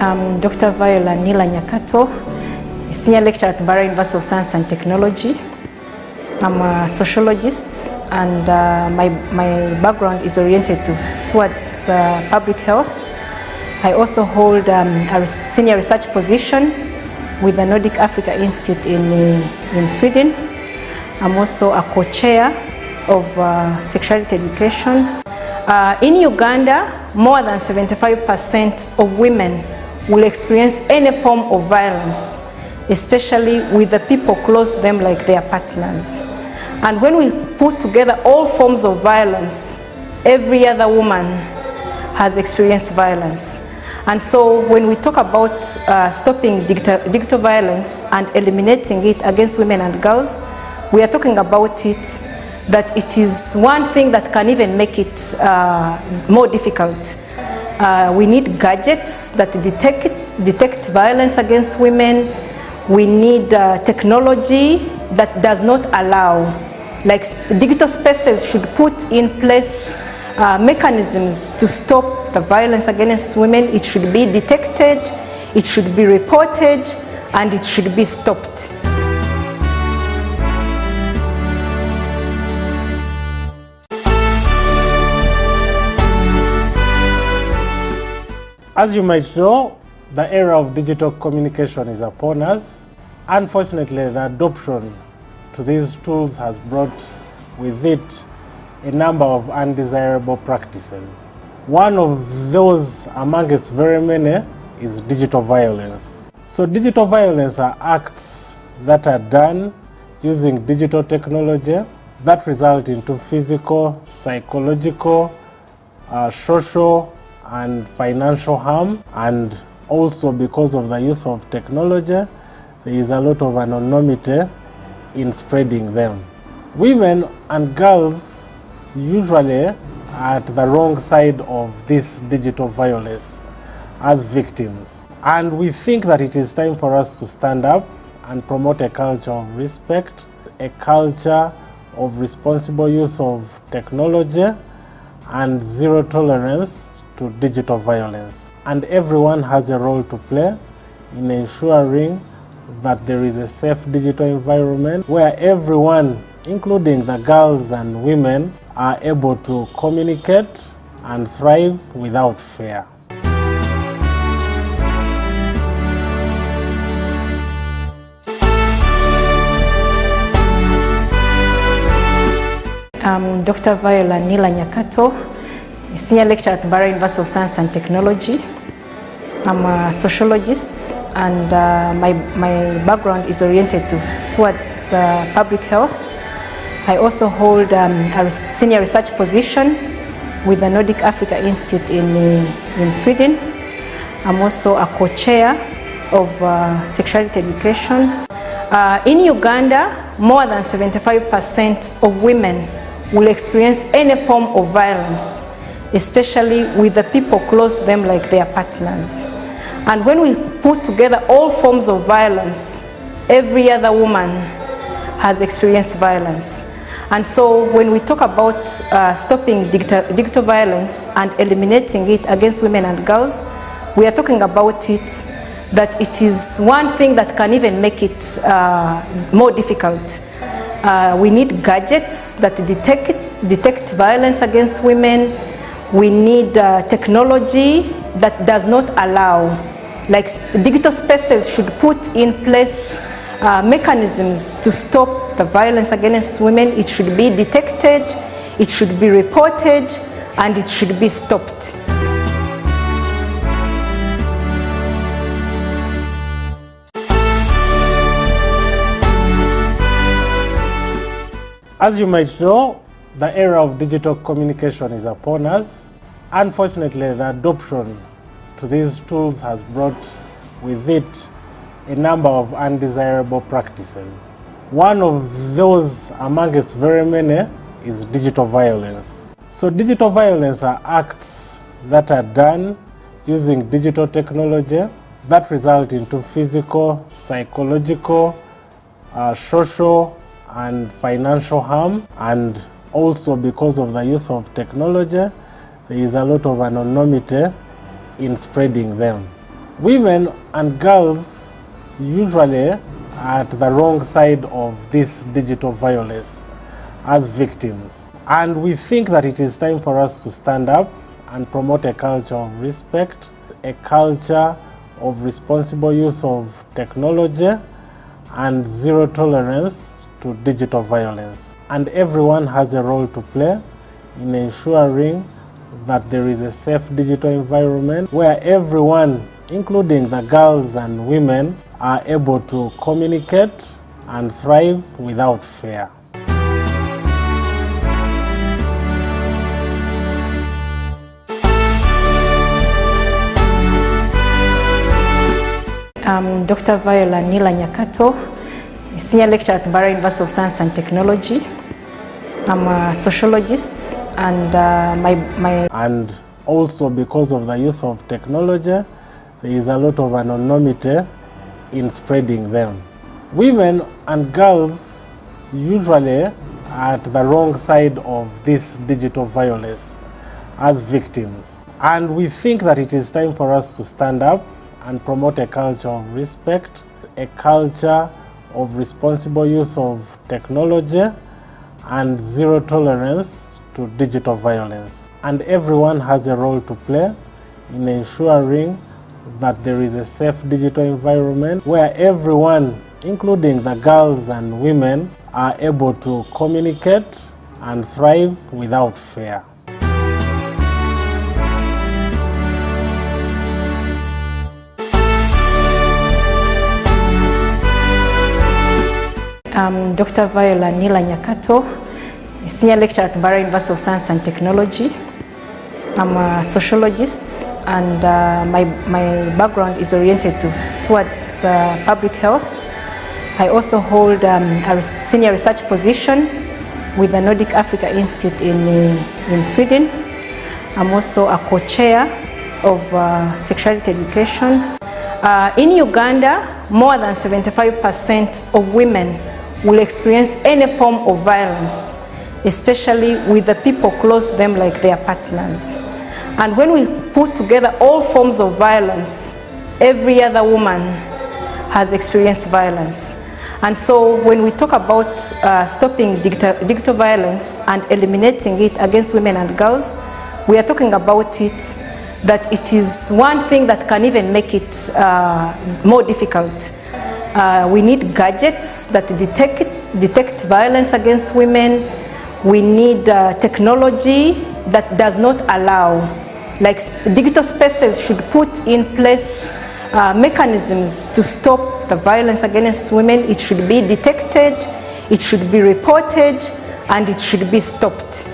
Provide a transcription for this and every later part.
I'm Dr. Viola Nila Nyakato, Senior Lecturer at Mbarara University of Science and Technology. I'm a sociologist, and my background is oriented towards public health. I also hold a senior research position with the Nordic Africa Institute in Sweden. I'm also a co-chair of sexuality education. In Uganda, more than 75% of women will experience any form of violence, especially with the people close to them like their partners. And when we put together all forms of violence, every other woman has experienced violence. And so when we talk about stopping digital violence and eliminating it against women and girls, we are talking about it that it is one thing that can even make it more difficult. We need gadgets that detect violence against women. We need technology that does not allow, like digital spaces should put in place mechanisms to stop the violence against women. It should be detected, it should be reported, and it should be stopped. As you might know, the era of digital communication is upon us. Unfortunately, the adoption to these tools has brought with it a number of undesirable practices. One of those amongst very many is digital violence. So digital violence are acts that are done using digital technology that result into physical, psychological, social, and financial harm. And also because of the use of technology, there is a lot of anonymity in spreading them. Women and girls usually are at the wrong side of this digital violence as victims. And we think that it is time for us to stand up and promote a culture of respect, a culture of responsible use of technology, and zero tolerance to digital violence. And everyone has a role to play in ensuring that there is a safe digital environment where everyone, including the girls and women, are able to communicate and thrive without fear. I'm Dr. Viola Nila Nyakato, Senior Lecturer at Mbarara University of Science and Technology. I'm a sociologist, and my background is oriented towards public health. I also hold a senior research position with the Nordic Africa Institute in Sweden. I'm also a co-chair of sexuality education. In Uganda, more than 75% of women will experience any form of violence, especially with the people close to them like their partners. And when we put together all forms of violence, every other woman has experienced violence. And so when we talk about stopping digital violence and eliminating it against women and girls, we are talking about it that it is one thing that can even make it more difficult. We need gadgets that detect violence against women. We need technology that does not allow, like digital spaces should put in place mechanisms to stop the violence against women. It should be detected, it should be reported, and it should be stopped. As you might know, the era of digital communication is upon us. Unfortunately, the adoption to these tools has brought with it a number of undesirable practices. One of those amongst very many is digital violence. So digital violence are acts that are done using digital technology that result into physical, psychological, social, and financial harm. And also because of the use of technology, there is a lot of anonymity in spreading them. Women and girls usually are at the wrong side of this digital violence as victims. And we think that it is time for us to stand up and promote a culture of respect, a culture of responsible use of technology and zero tolerance to digital violence. And everyone has a role to play in ensuring that there is a safe digital environment where everyone, including the girls and women, are able to communicate and thrive without fear. I'm Dr. Viola Nila Nyakato, Senior Lecturer at Mbarara University of Science and Technology. I'm a sociologist and And also because of the use of technology, there is a lot of anonymity in spreading them. Women and girls usually are at the wrong side of this digital violence as victims. And we think that it is time for us to stand up and promote a culture of respect, a culture of responsible use of technology and zero tolerance to digital violence. And everyone has a role to play in ensuring that there is a safe digital environment where everyone, including the girls and women, are able to communicate and thrive without fear. I'm Dr. Viola Nila Nyakato, Senior Lecturer at Mbarara University of Science and Technology. I'm a sociologist and my background is oriented towards public health. I also hold a senior research position with the Nordic Africa Institute in Sweden. I'm also a co-chair of sexuality education. In Uganda, more than 75% of women will experience any form of violence, especially with the people close to them like their partners. And when we put together all forms of violence, every other woman has experienced violence. And so when we talk about stopping digital violence and eliminating it against women and girls, we are talking about it, that it is one thing that can even make it more difficult. We need gadgets that detect violence against women. We need technology that does not allow, like digital spaces should put in place mechanisms to stop the violence against women. It should be detected, it should be reported, and it should be stopped.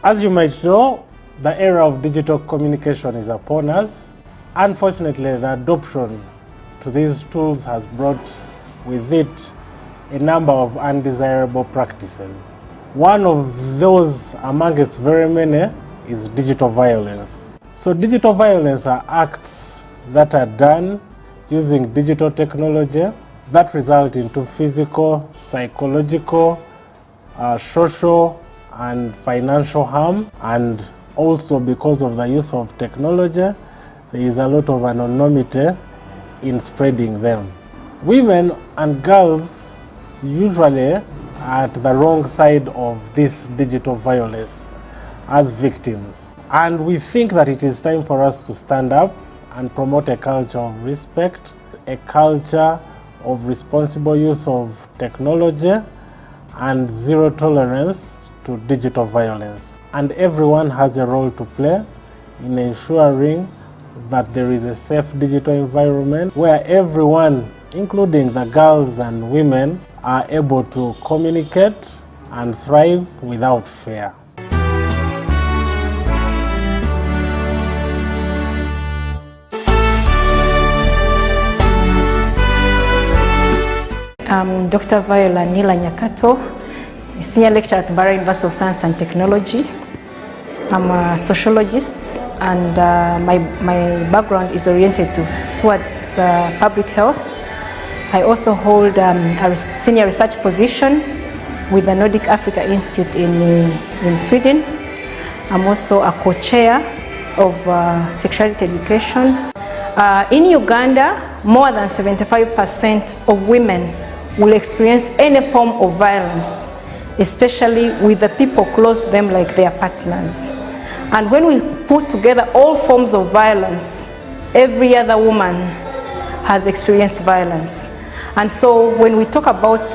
As you might know, the era of digital communication is upon us. Unfortunately, the adoption to these tools has brought with it a number of undesirable practices. One of those amongst very many is digital violence. So digital violence are acts that are done using digital technology that result into physical, psychological, social, and financial harm. And also because of the use of technology, there is a lot of anonymity in spreading them. Women and girls usually are at the wrong side of this digital violence as victims. And we think that it is time for us to stand up and promote a culture of respect, a culture of responsible use of technology and zero tolerance to digital violence. And everyone has a role to play in ensuring that there is a safe digital environment where everyone, including the girls and women, are able to communicate and thrive without fear. I'm Dr. Viola Nila Nyakato, Senior Lecturer at Mbarara University of Science and Technology. I'm a sociologist and my background is oriented towards public health. I also hold a senior research position with the Nordic Africa Institute in Sweden. I'm also a co-chair of sexuality education. In Uganda, more than 75% of women will experience any form of violence, especially with the people close to them like their partners. And when we put together all forms of violence, every other woman has experienced violence. And so when we talk about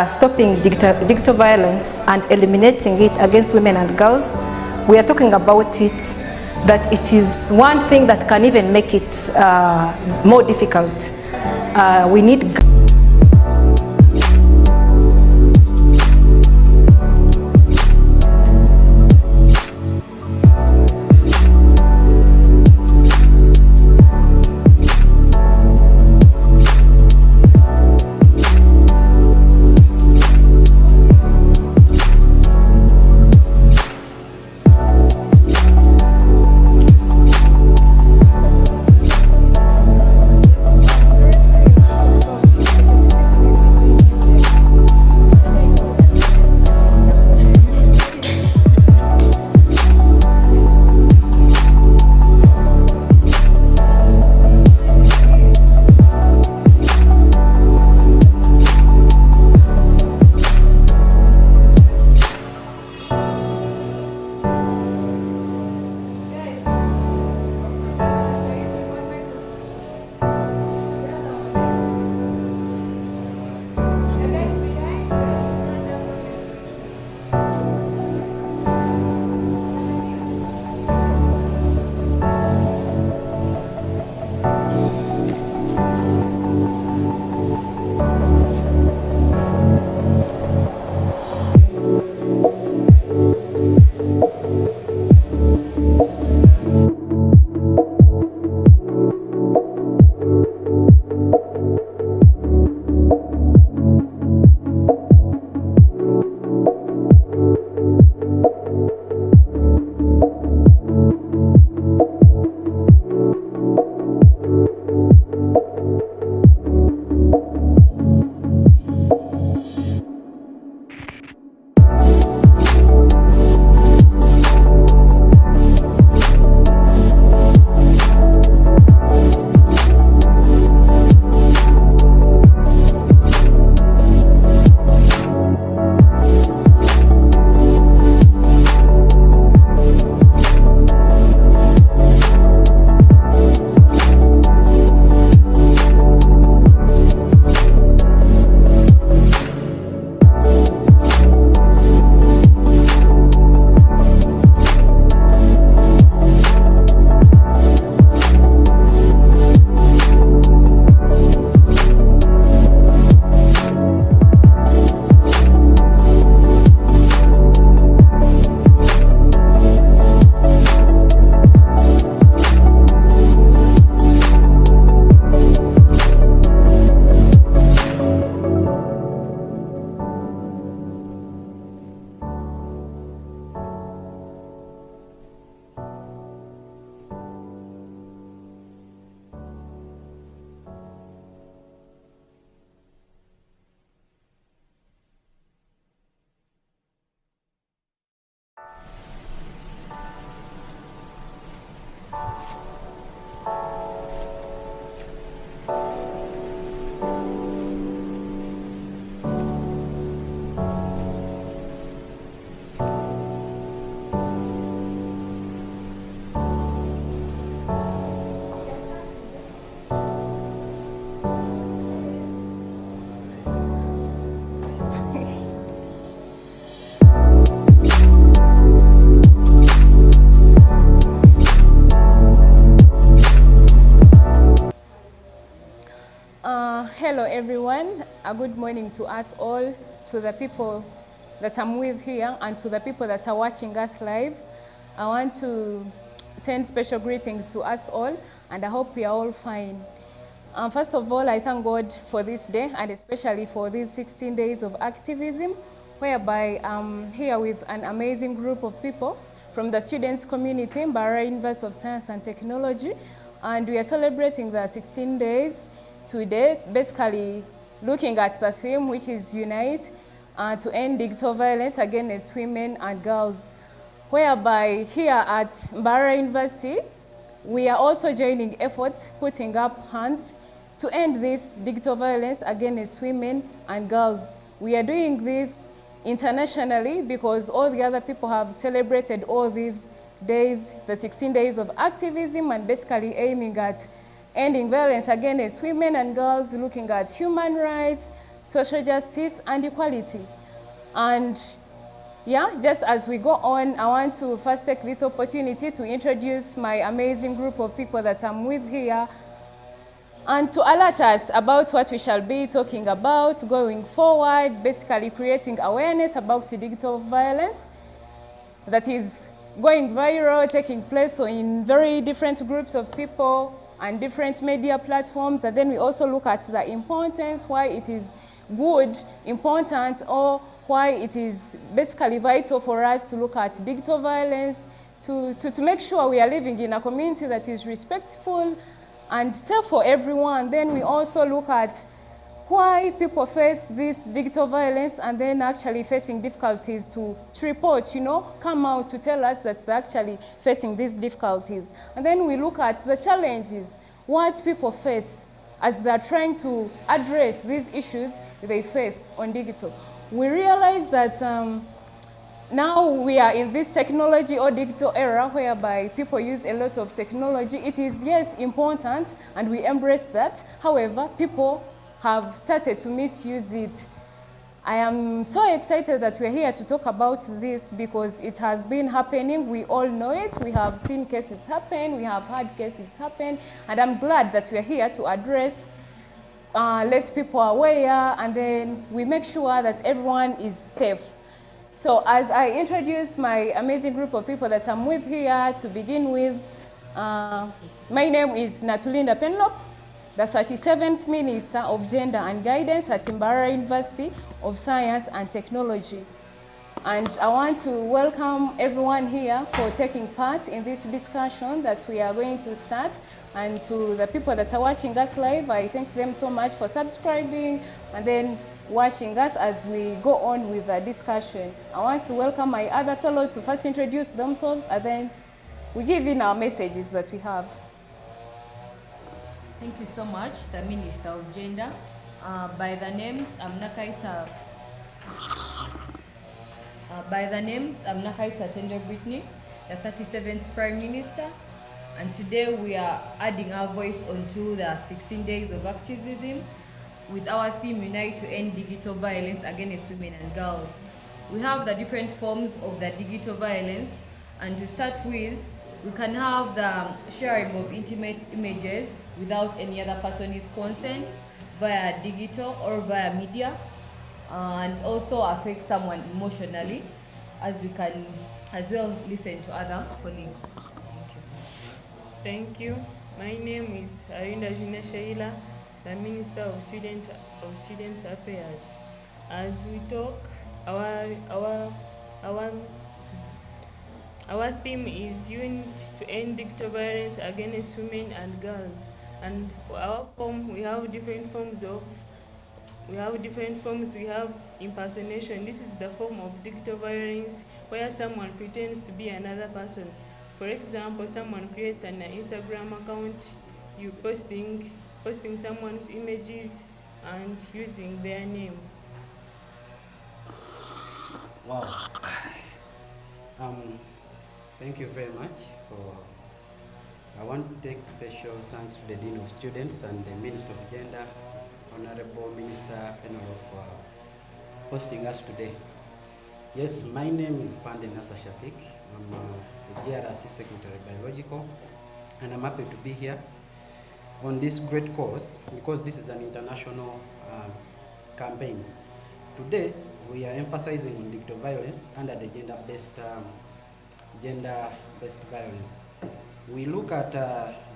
stopping digital violence and eliminating it against women and girls, we are talking about it, that it is one thing that can even make it more difficult. We need Hello everyone, a good morning to us all, to the people that I'm with here and to the people that are watching us live. I want to send special greetings to us all and I hope we are all fine. First of all, I thank God for this day and especially for these 16 days of activism, whereby I'm here with an amazing group of people from the students community in Mbarara University of Science and Technology, and we are celebrating the 16 days today, basically looking at the theme, which is Unite. to end digital violence against women and girls, whereby here at Mbarara University, we are also joining efforts, putting up hands to end this digital violence against women and girls. We are doing this internationally because all the other people have celebrated all these days, the 16 days of activism, and basically aiming at ending violence against women and girls, looking at human rights, social justice, and equality. And yeah, just as we go on, I want to first take this opportunity to introduce my amazing group of people that I'm with here and to alert us about what we shall be talking about going forward, basically creating awareness about digital violence that is going viral, taking place in very different groups of people and different media platforms. And then we also look at the importance, why it is good, important, or why it is basically vital for us to look at digital violence, to make sure we are living in a community that is respectful and safe for everyone. Then we also look at why people face this digital violence and then actually facing difficulties to report, come out to tell us that they're actually facing these difficulties. And then we look at the challenges, what people face as they're trying to address these issues they face on digital. We realize that now we are in this technology or digital era whereby people use a lot of technology. It is, yes, important, and we embrace that. However, people have started to misuse it. I am so excited that we're here to talk about this because it has been happening. We all know it. We have seen cases happen. We have had cases happen. And I'm glad that we're here to address, let people aware, and then we make sure that everyone is safe. So as I introduce my amazing group of people that I'm with here, to begin with, my name is Natulinda Penlop, the 37th Minister of Gender and Guidance at Mbarara University of Science and Technology. And I want to welcome everyone here for taking part in this discussion that we are going to start. And to the people that are watching us live, I thank them so much for subscribing and then watching us as we go on with the discussion. I want to welcome my other fellows to first introduce themselves, and then we give in our messages that we have. Thank you so much, the Minister of Gender. By the name, I'm Nakaita Tender Brittany, the 37th Prime Minister. And today we are adding our voice onto the 16 days of activism with our theme, Unite to End Digital Violence Against Women and Girls. We have the different forms of the digital violence, and to start with, we can have the sharing of intimate images without any other person's consent via digital or via media, and also affect someone emotionally, as we can as well listen to other colleagues. Thank you. My name is Arinda Jina Sheila, the Minister of Student Affairs. As we talk, our theme is Unite to End Digital Violence Against Women and Girls. And for our form, we have different forms. We have impersonation. This is the form of digital violence where someone pretends to be another person. For example, someone creates an Instagram account, you posting someone's images and using their name. Wow. Thank you very much. I want to take special thanks to the Dean of Students and the Minister of Gender, Honorable Minister Penolo, for hosting us today. Yes, my name is Pande Nasa Shafik. I'm the GRC Secretary Biological, and I'm happy to be here on this great cause because this is an international campaign. Today, we are emphasizing on digital violence under the gender-based violence. We look at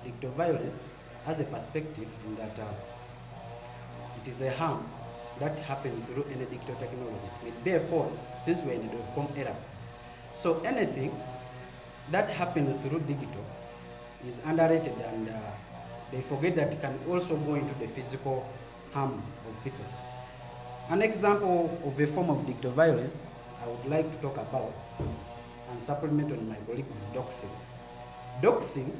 digital violence as a perspective in that it is a harm that happens through any digital technology. Therefore, since we're in the .com era, so anything that happens through digital is underrated, and they forget that it can also go into the physical harm of people. An example of a form of digital violence I would like to talk about and supplement on my colleagues is doxing. Doxing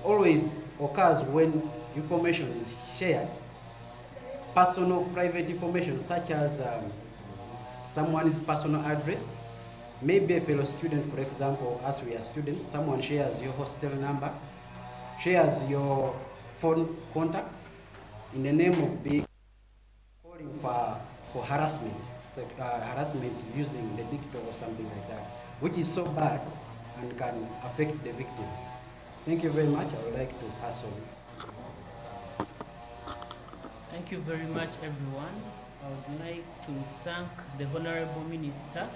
always occurs when information is shared, personal private information such as someone's personal address, maybe a fellow student, for example, as we are students, someone shares your hostel number, shares your phone contacts in the name of being calling for harassment, harassment using the digital or something like that, which is so bad and can affect the victim. Thank you very much. I would like to pass on. Thank you very much, everyone. I would like to thank the Honorable Minister,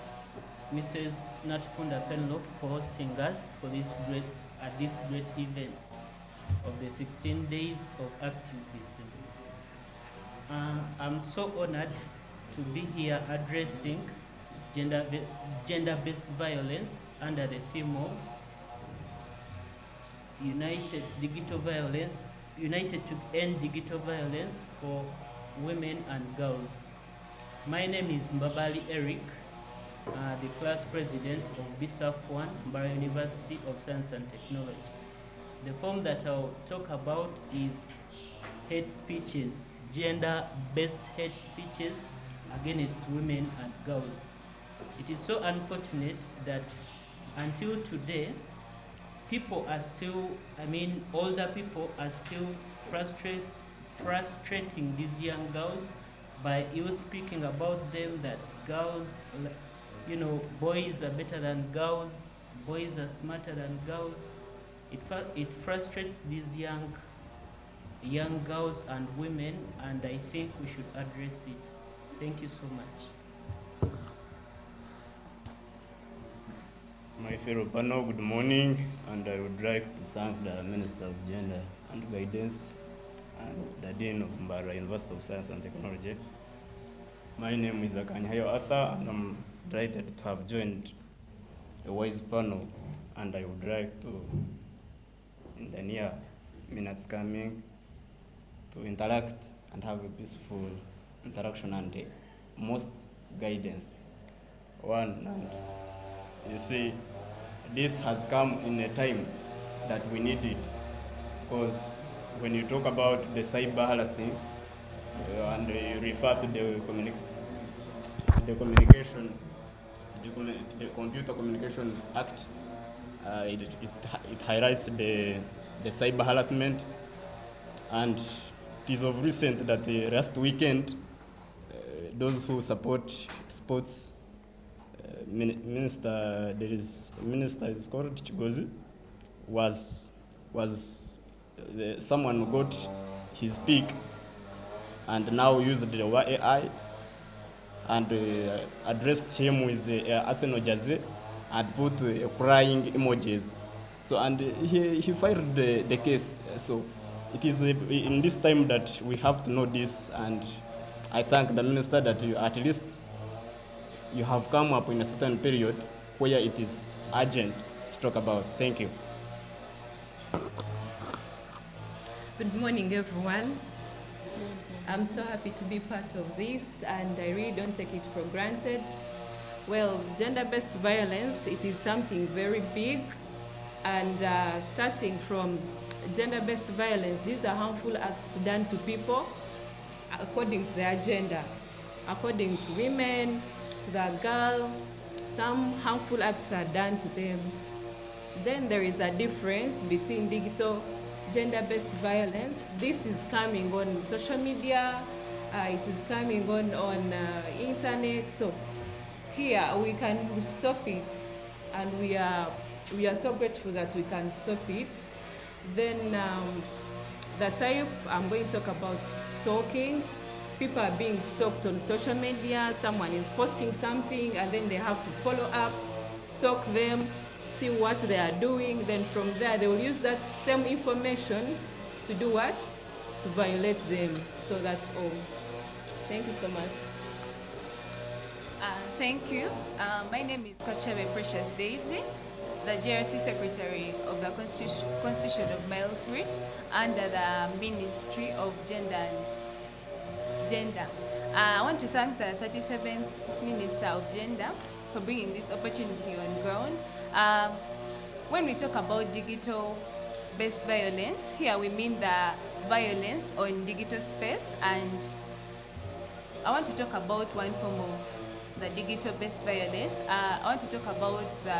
Mrs. Natkunda Penlock, for hosting us for this great event of the 16 days of activism. I'm so honored to be here addressing gender-based violence under the theme of United to End Digital Violence for Women and Girls. My name is Mbabali Eric, the class president of BSAF 1, Mbara University of Science and Technology. The form that I'll talk about is hate speeches, gender-based hate speeches against women and girls. It is so unfortunate that until today, people are still, older people are still frustrating these young girls by speaking about them that girls, boys are better than girls, boys are smarter than girls. It frustrates these young girls and women, and I think we should address it. Thank you so much. My fellow panel, good morning, and I would like to thank the Minister of Gender and Guidance and the Dean of Mbara University of Science and Technology. My name is Akanyayo Arthur, and I'm delighted to have joined a wise panel, and I would like to, in the near minutes coming, to interact and have a peaceful interaction and most guidance. One, and you see, this has come in a time that we need it, because when you talk about the cyber harassing and you refer to the Computer Communications Act, it highlights the cyber harassment, and it is of recent that the last weekend, those who support sports, Minister is called Chigozi, someone got his peak and now used the AI and addressed him with Arsenal jersey and put crying emojis. So, and he filed the case. So it is in this time that we have to know this, and I thank the minister that you at least you have come up in a certain period where it is urgent to talk about. Thank you. Good morning, everyone. I'm so happy to be part of this, and I really don't take it for granted. Well, gender-based violence, it is something very big, and starting from gender-based violence, these are harmful acts done to people according to their gender. According to women, to the girl, some harmful acts are done to them. Then there is a difference between digital gender-based violence. This is coming on social media, it is coming on internet. So here we can stop it, and we are so grateful that we can stop it. Then the type, I'm going to talk about stalking. People are being stalked on social media. Someone is posting something, and then they have to follow up, stalk them, see what they are doing. Then from there, they will use that same information to do what? To violate them. So that's all. Thank you so much. Thank you. My name is Kachebe Precious Daisy, the GRC Secretary of the Constitution of Mile 3 under the Ministry of Gender. I want to thank the 37th Minister of Gender for bringing this opportunity on ground. When we talk about digital-based violence, here we mean the violence on digital space, and I want to talk about one form of the digital-based violence. I want to talk about the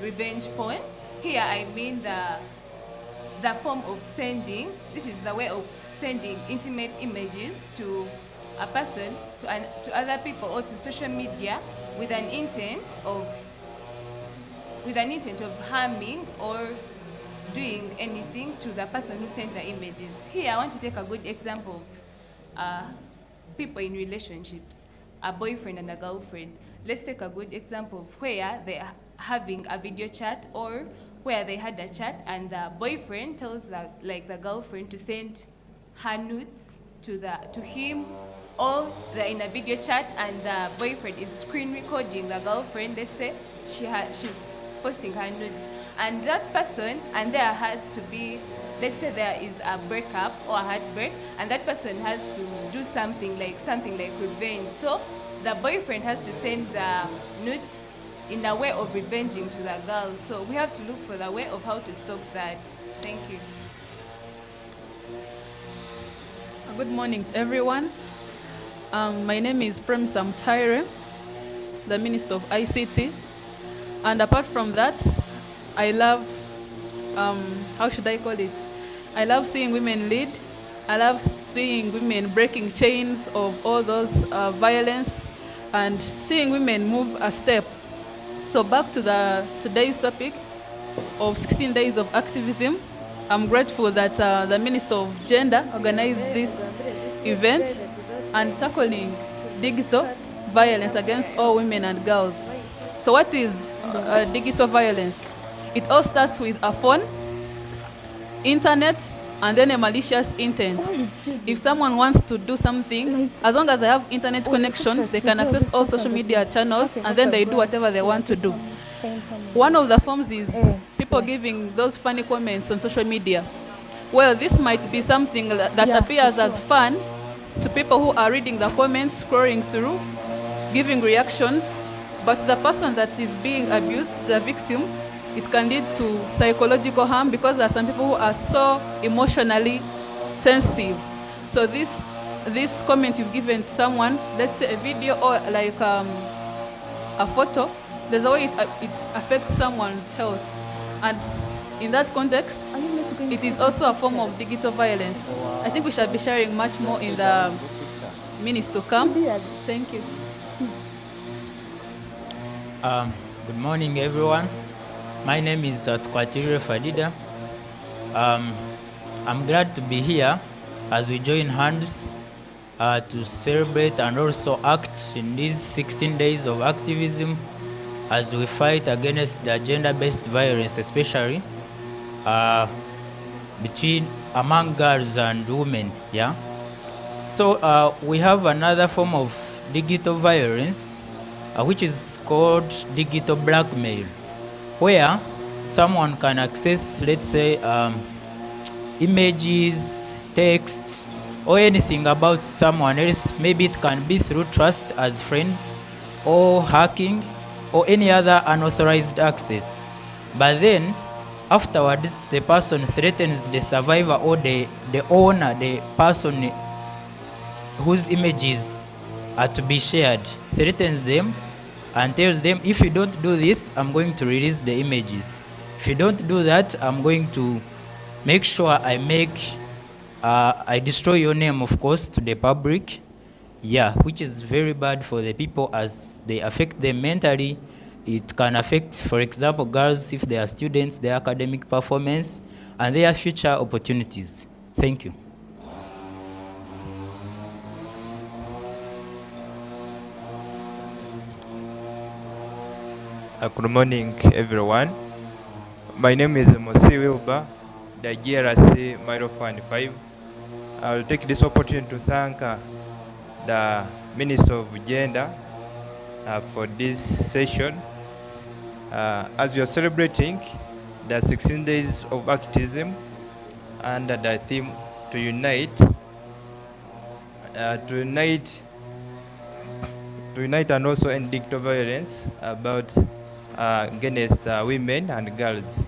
revenge porn. Here I mean the form of sending. This is the way of sending intimate images to a person, to other people, or to social media with an intent of harming or doing anything to the person who sent the images. Here I want to take a good example of people in relationships, a boyfriend and a girlfriend. Let's take a good example of where they are having a video chat, or where they had a chat and the boyfriend tells the girlfriend to send her nudes to him, or they're in a video chat and the boyfriend is screen recording the girlfriend. Let's say she's posting her nudes, and that person, and there has to be, let's say there is a breakup or a heartbreak, and that person has to do something like revenge. So the boyfriend has to send the nudes in a way of revenging to the girl. So we have to look for the way of how to stop that. Thank you. Good morning to everyone. My name is Prem Samtaire, the Minister of ICT. And apart from that, I love, how should I call it? I love seeing women lead. I love seeing women breaking chains of all those violence, and seeing women move a step. So back to today's topic of 16 days of activism. I'm grateful that the Minister of Gender organized this event and tackling digital violence against all women and girls. So what is digital violence? It all starts with a phone, internet, and then a malicious intent. If someone wants to do something, as long as they have internet connection, they can access all social media channels, and then they do whatever they want to do. One of the forms is people giving those funny comments on social media. Well, this might be something that appears as fun to people who are reading the comments, scrolling through, giving reactions, but the person that is being abused, the victim, it can lead to psychological harm, because there are some people who are so emotionally sensitive. So this comment you've given to someone, let's say a video or like a photo, there's a way it affects someone's health. And in that context, it is also a form of digital violence. I think we shall be sharing much more in the minutes to come. Thank you. Good morning, everyone. My name is Tukwatire Fadida. I'm glad to be here as we join hands to celebrate and also act in these 16 days of activism as we fight against the gender-based violence, especially among girls and women. Yeah. So we have another form of digital violence, which is called digital blackmail, where someone can access, let's say, images, text, or anything about someone else. Maybe it can be through trust as friends, or hacking, or any other unauthorized access. But then, afterwards, the person threatens the survivor or the owner, the person whose images are to be shared, threatens them and tells them, if you don't do this, I'm going to release the images. If you don't do that, I'm going to make sure I destroy your name, of course, to the public. Yeah, which is very bad for the people as they affect them mentally. It can affect, for example, girls, if they are students, their academic performance, and their future opportunities. Thank you. Good morning, everyone. My name is Mosi Wilba, the GRC Microphone 5. I'll take this opportunity to thank the Minister of Gender for this session. As we are celebrating the 16 days of activism under the theme to unite to unite and also end digital violence about against women and girls.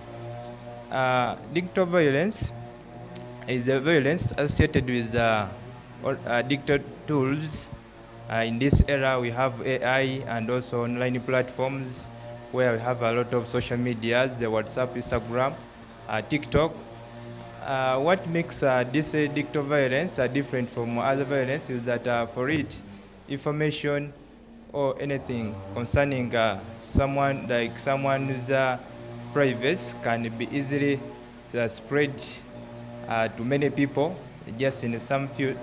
Digital violence is a violence associated with digital tools. In this era, we have AI and also online platforms where we have a lot of social medias, the WhatsApp, Instagram, TikTok. What makes this digital violence different from other violence is that for it, information or anything concerning someone's privacy can be easily spread to many people just in some few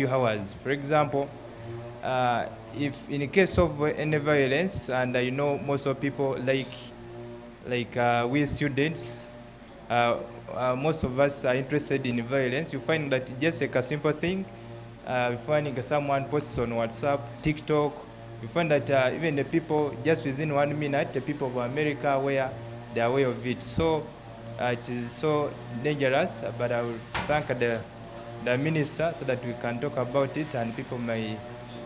hours. For example, if in the case of any violence, and most of people we students, most of us are interested in violence. You find that just like a simple thing, finding someone posts on WhatsApp, TikTok, you find that even the people just within 1 minute, the people of America are aware of it. So it is so dangerous, but I will thank the minister so that we can talk about it and people may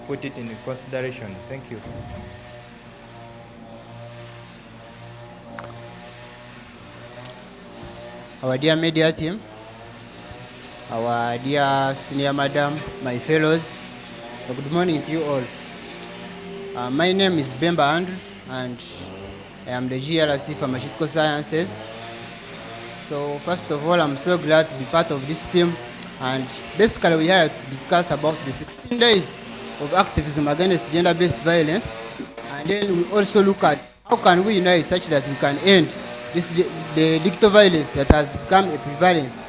put it in consideration. Thank you. Our dear media team, our dear senior madam, my fellows, good morning to you all. My name is Bemba Andrew, and I am the GRC Pharmaceutical Sciences. So first of all, I'm so glad to be part of this team, and basically we are to discuss about the 16 days of activism against gender-based violence, and then we also look at how can we unite such that we can end the digital violence that has become a prevalence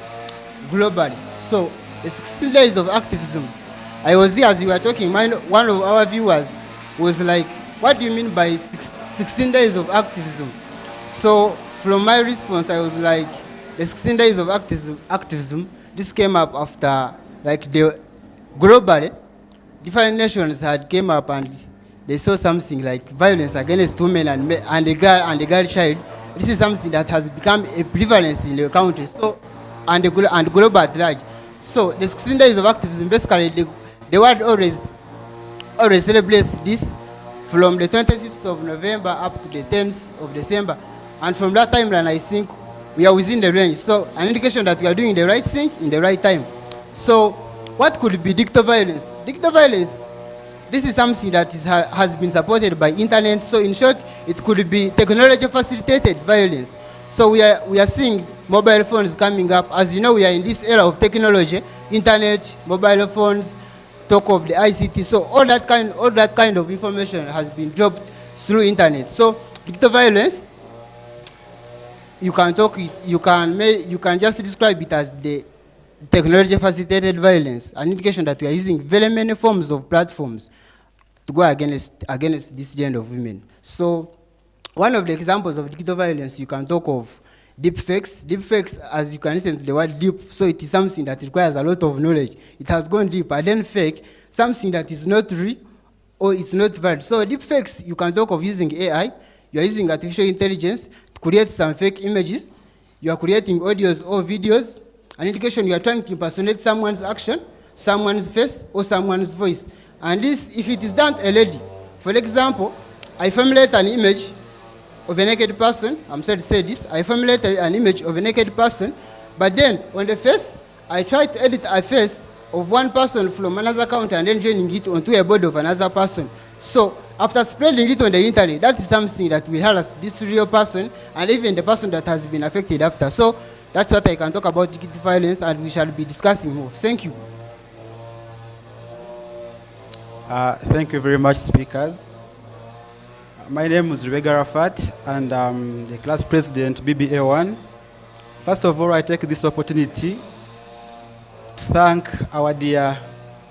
globally. So the 16 days of activism, I was here as you were talking, one of our viewers was like, what do you mean by 16 days of activism? So from my response, I was like, the 16 days of activism, this came up after globally, different nations had came up and they saw something like violence against women and the girl child. This is something that has become a prevalence in the country, so and global at large. So the 16 days of activism, basically the world always celebrates this from the 25th of November up to the 10th of December. And from that timeline, I think we are within the range. So an indication that we are doing the right thing in the right time. So what could be digital violence? Digital violence, this is something that has been supported by internet. So in short, it could be technology facilitated violence. So we are seeing mobile phones coming up. As you know, we are in this era of technology, internet, mobile phones, talk of the ICT. So all that kind of information has been dropped through internet. So digital violence, you can just describe it as the technology facilitated violence, an indication that we are using very many forms of platforms to go against this gender of women. So one of the examples of digital violence, you can talk of deepfakes. Deepfakes, as you can listen to the word deep, so it is something that requires a lot of knowledge. It has gone deep. And then fake, something that is not real or it's not valid. So deepfakes, you can talk of using AI. You are using artificial intelligence to create some fake images. You are creating audios or videos. An indication you are trying to impersonate someone's action, someone's face, or someone's voice. And this, if it is done to a lady, for example, I formulate an image of a naked person. I'm sorry to say this. I formulate an image of a naked person, but then on the face, I try to edit a face of one person from another account and then joining it onto a body of another person. So after spreading it on the internet, that is something that will harass this real person and even the person that has been affected after. So that's what I can talk about digital violence, and we shall be discussing more. Thank you. Thank you very much, speakers. My name is Rebecca Rafat, and I'm the class president, BBA1. First of all, I take this opportunity to thank our dear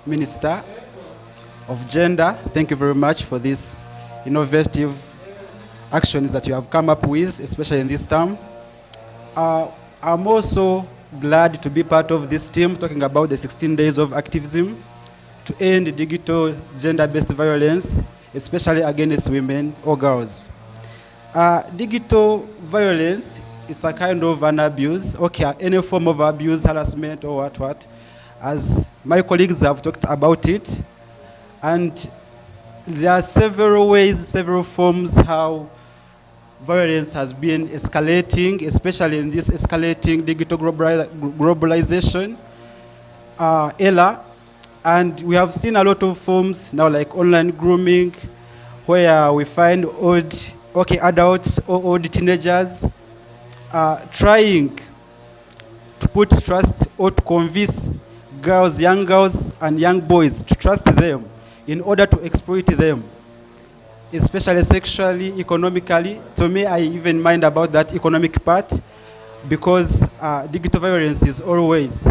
Minister of Gender. Thank you very much for these innovative actions that you have come up with, especially in this term. I'm also glad to be part of this team talking about the 16 days of activism to end digital gender-based violence, especially against women or girls. Digital violence is a kind of an abuse, okay, any form of abuse, harassment, or what, as my colleagues have talked about it. And there are several ways, several forms how violence has been escalating, especially in this escalating digital globalization era. And we have seen a lot of forms now, like online grooming, where we find adults or old teenagers trying to put trust or to convince girls, young girls and young boys to trust them in order to exploit them, especially sexually, economically. To me, I even mind about that economic part, because digital violence is always.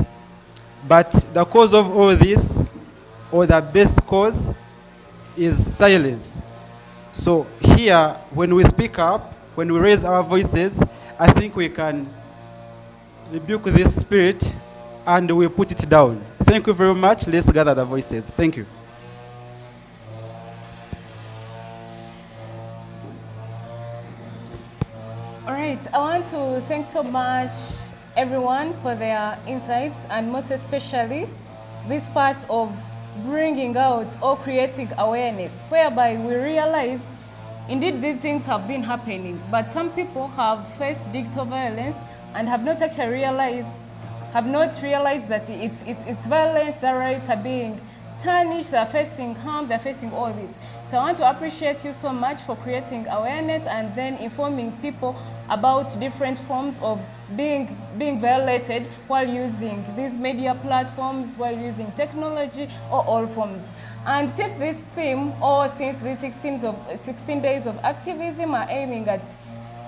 But the cause of all this, or the best cause, is silence. So here, when we speak up, when we raise our voices, I think we can rebuke this spirit and we put it down. Thank you very much. Let's gather the voices. Thank you. All right, I want to thank so much everyone for their insights, and most especially this part of bringing out or creating awareness, whereby we realize indeed these things have been happening, but some people have faced digital violence and have not actually realized, that it's violence, their rights are being tarnished, they're facing harm, they're facing all this. So I want to appreciate you so much for creating awareness and then informing people about different forms of being violated while using these media platforms, while using technology, or all forms. And since this theme, or since these 16 days of activism are aiming at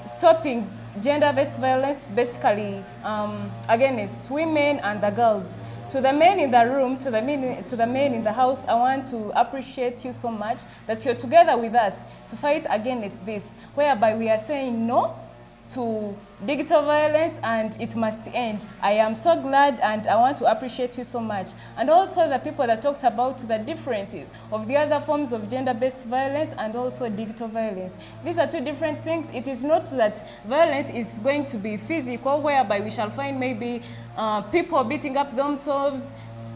stopping gender-based violence, basically against women and the girls, to the men in the room, to the men in the house, I want to appreciate you so much that you're together with us to fight against this, whereby we are saying no to digital violence and it must end. I am so glad, and I want to appreciate you so much. And also the people that talked about the differences of the other forms of gender-based violence and also digital violence. These are two different things. It is not that violence is going to be physical, whereby we shall find maybe people beating up themselves,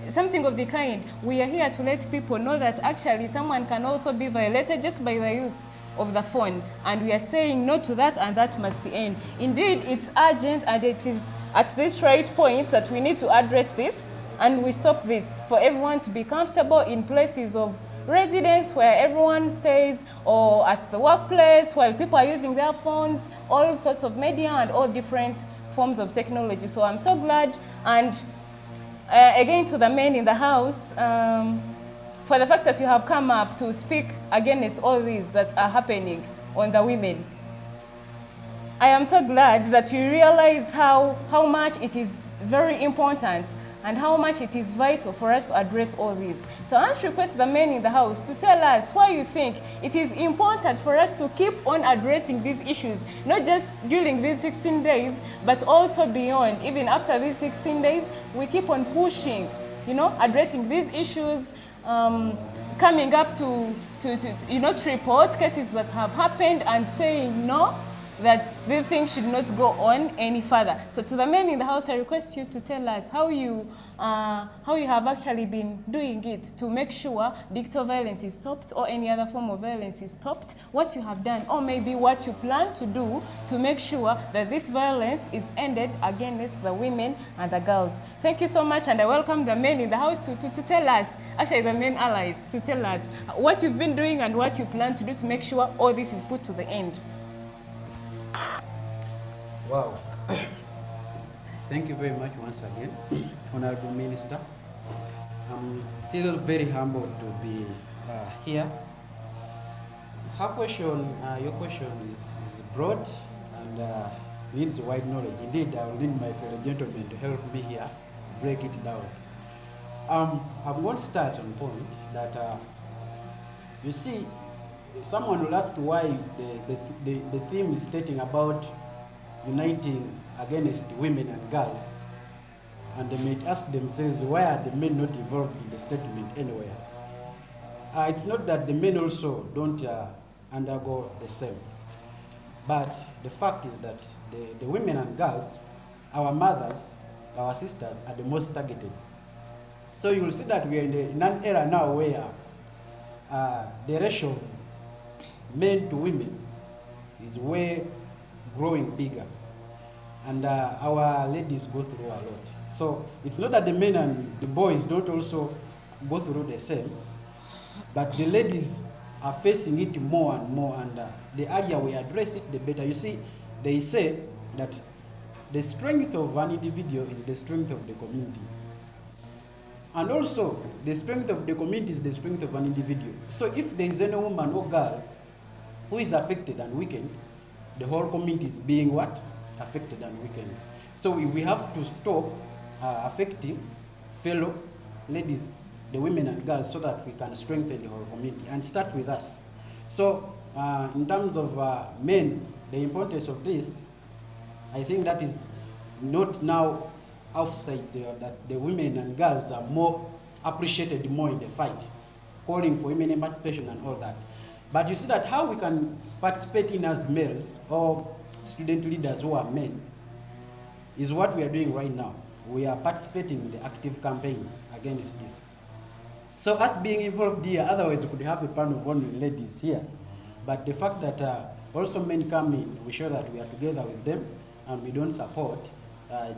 something of the kind. We are here to let people know that actually someone can also be violated just by the use of the phone, and we are saying no to that, and that must end. Indeed, it's urgent, and it is at this right point that we need to address this, and we stop this for everyone to be comfortable in places of residence where everyone stays, or at the workplace while people are using their phones, all sorts of media and all different forms of technology. So I'm so glad, and again to the men in the house, for the fact that you have come up to speak against all these that are happening on the women. I am so glad that you realize how much it is very important and how much it is vital for us to address all these. So I want to request the men in the house to tell us why you think it is important for us to keep on addressing these issues, not just during these 16 days, but also beyond. Even after these 16 days, we keep on pushing, addressing these issues, coming up to report cases that have happened and saying no, that these things should not go on any further. So to the men in the house, I request you to tell us how you have actually been doing it to make sure digital violence is stopped or any other form of violence is stopped, what you have done, or maybe what you plan to do to make sure that this violence is ended against the women and the girls. Thank you so much, and I welcome the men in the house to tell us, actually the men allies, to tell us what you've been doing and what you plan to do to make sure all this is put to the end. Wow. Thank you very much once again, Honorable Minister. I'm still very humbled to be here. Your question is broad and needs wide knowledge. Indeed, I will need my fellow gentlemen to help me here, break it down. I'm going to start on point that, you see, someone will ask why the theme is stating about uniting against women and girls, and they may ask themselves, why are the men not involved in the statement anywhere? It's not that the men also don't undergo the same, but the fact is that the women and girls, our mothers, our sisters, are the most targeted. So you will see that we are in an era now where the ratio of men to women is way growing bigger. And our ladies go through a lot. So it's not that the men and the boys don't also go through the same, but the ladies are facing it more and more, and the earlier we address it, the better. You see, they say that the strength of an individual is the strength of the community. And also, the strength of the community is the strength of an individual. So if there is any woman or girl who is affected and weakened, the whole community is being what? Affected and weakened. So we have to stop affecting fellow ladies, the women and girls, so that we can strengthen the whole community and start with us. So in terms of men, the importance of this, I think that is not now outside there, that the women and girls are more appreciated more in the fight, calling for women emancipation and all that. But you see that how we can participate in as males or student leaders who are men is what we are doing right now. We are participating in the active campaign against this. So us being involved here, otherwise we could have a panel of only ladies here. But the fact that also men come in, we show that we are together with them and we don't support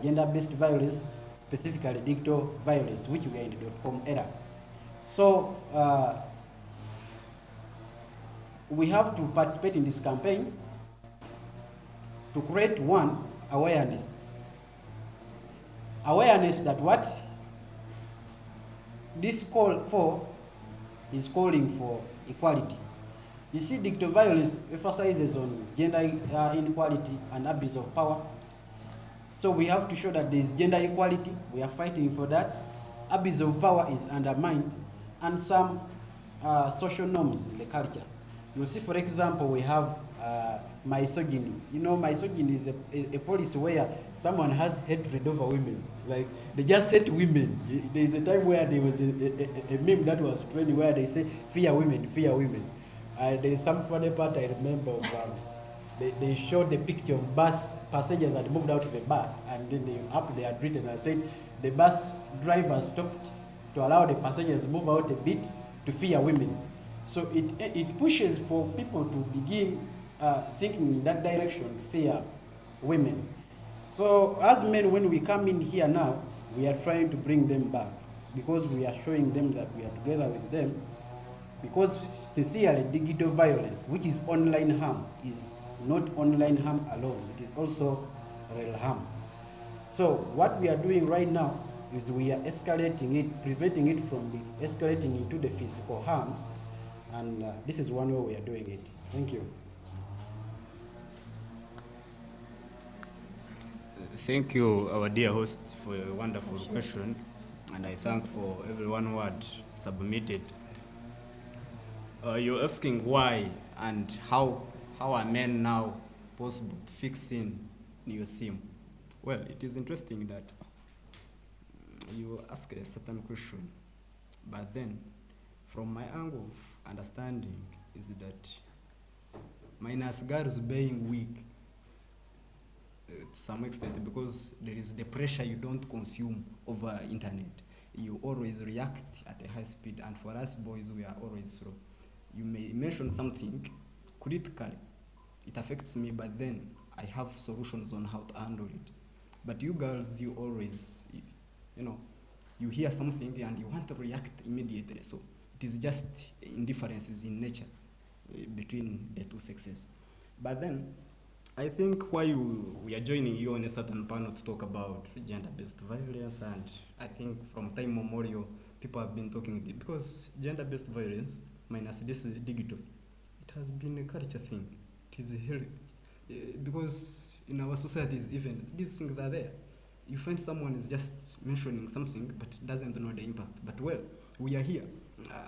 gender-based violence, specifically digital violence, which we are in the .com era. So we have to participate in these campaigns to create, one, awareness. Awareness that what this call for is calling for equality. You see, digital violence emphasizes on gender inequality and abuse of power. So we have to show that there is gender equality. We are fighting for that. Abuse of power is undermined, and some social norms in the culture. You'll see, for example, we have misogyny. You know, misogyny is a policy where someone has hatred over women. Like, they just hate women. There is a time where there was a meme that was trending where they say, fear women, fear women. There's some funny part I remember of, they showed the picture of bus passengers had moved out of the bus, and then they had written and said, the bus driver stopped to allow the passengers to move out a bit to fear women. So it pushes for people to begin thinking in that direction, fear women. So as men, when we come in here now, we are trying to bring them back, because we are showing them that we are together with them. Because sincerely, digital violence, which is online harm, is not online harm alone. It is also real harm. So what we are doing right now is we are escalating it, preventing it from escalating into the physical harm. And this is one way we are doing it. Thank you. Thank you, our dear host, for a wonderful question. And I thank for everyone who had submitted. You're asking why and how are men now possible fixing your SIM? Well, it is interesting that you ask a certain question, but then from my angle of understanding is that minus girls being weak to some extent, because there is the pressure you don't consume over internet. You always react at a high speed, and for us boys, we are always slow. You may mention something critically, it affects me, but then I have solutions on how to handle it. But you girls, you always, you know, you hear something and you want to react immediately. So it is just indifferences in nature between the two sexes. But then, I think why we are joining you on a certain panel to talk about gender-based violence, and I think from time memorial, people have been talking, because gender-based violence, minus this digital, it has been a culture thing. It is a because in our societies, even these things are there. You find someone is just mentioning something but doesn't know the impact. But well, we are here.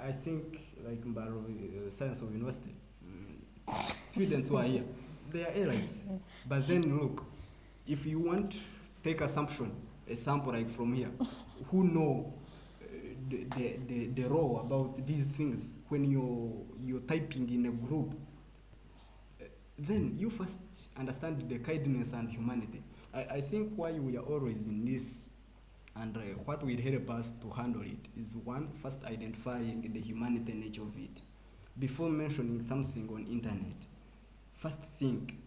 I think, like Mbaro, Science of University, students who are here, they are allies. But then look, if you want to take assumption, a sample like from here, who know the role about these things when you're typing in a group, then you first understand the kindness and humanity. I think why we are always in this, and what will help us to handle it is, one, first identifying the humanity nature of it. before mentioning something on internet, first think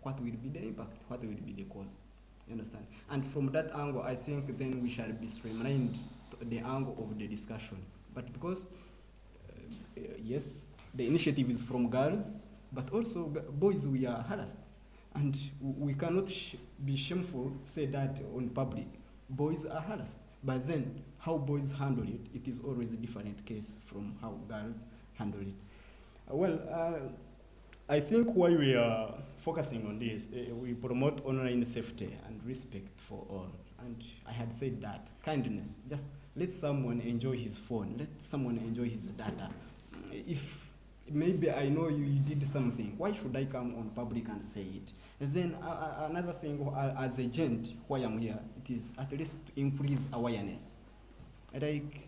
what will be the impact, what will be the cause. You understand? And from that angle, I think then we shall be streamlined to the angle of the discussion. But because, yes, the initiative is from girls, but also boys, we are harassed. And we cannot be shameful to say that on public. Boys are harassed. But then, how boys handle it, it is always a different case from how girls handle it. I think why we are focusing on this, we promote online safety and respect for all. And I had said that, kindness, just let someone enjoy his phone, let someone enjoy his data. If maybe I know you did something, why should I come on public and say it? And then another thing, as a gent, why I'm here, it is at least to increase awareness. Like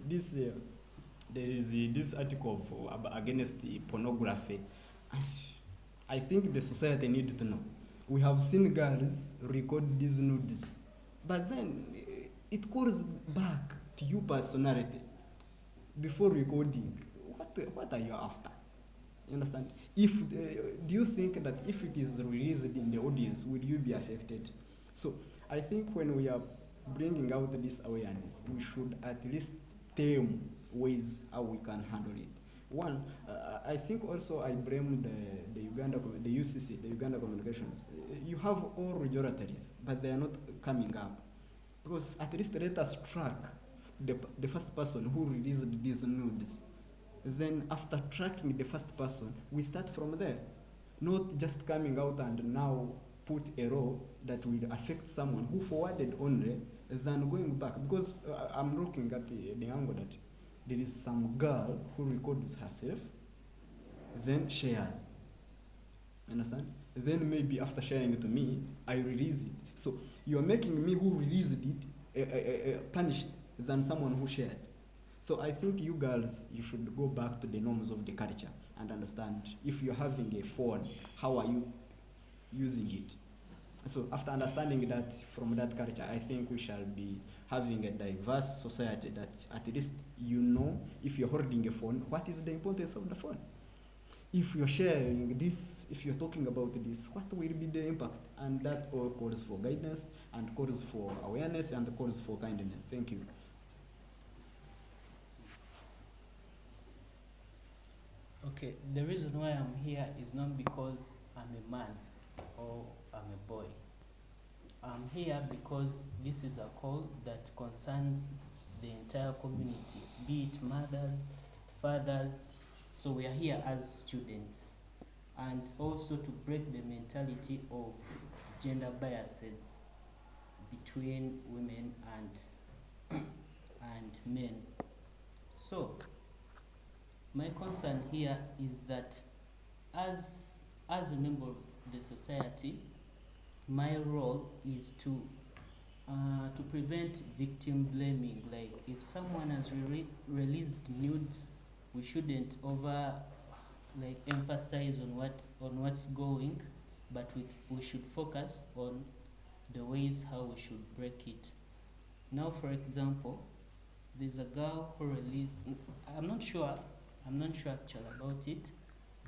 this, there is this article against the pornography. And I think the society needs to know. We have seen girls record these nudes, but then it calls back to you personality. Before recording, what are you after? You understand? If do you think that if it is released in the audience, will you be affected? So I think when we are bringing out this awareness, we should at least term ways how we can handle it. One, I think also I blame the UCC, the Uganda Communications. You have all regulatories, but they are not coming up. Because at least let us track the first person who released these nudes. Then after tracking the first person, we start from there. Not just coming out and now put a law that will affect someone who forwarded only, than going back. Because I'm looking at the angle that there is some girl who records herself, then shares. Understand? Then maybe after sharing it to me, I release it. So you are making me who released it punished than someone who shared. So I think you girls, you should go back to the norms of the culture and understand if you're having a phone, how are you using it? So after understanding that from that culture, I think we shall be having a diverse society that at least you know, if you're holding a phone, what is the importance of the phone? If you're sharing this, if you're talking about this, what will be the impact? And that all calls for guidance and calls for awareness and calls for kindness. Thank you. Okay, the reason why I'm here is not because I'm a man or I'm a boy. I'm here because this is a call that concerns the entire community, be it mothers, fathers. So we are here as students, and also to break the mentality of gender biases between women and men. So my concern here is that as a member of the society, my role is to prevent victim blaming. Like if someone has released nudes, we shouldn't emphasize on what's going, but we should focus on the ways how we should break it. Now, for example, there's a girl who released. I'm not sure actually about it,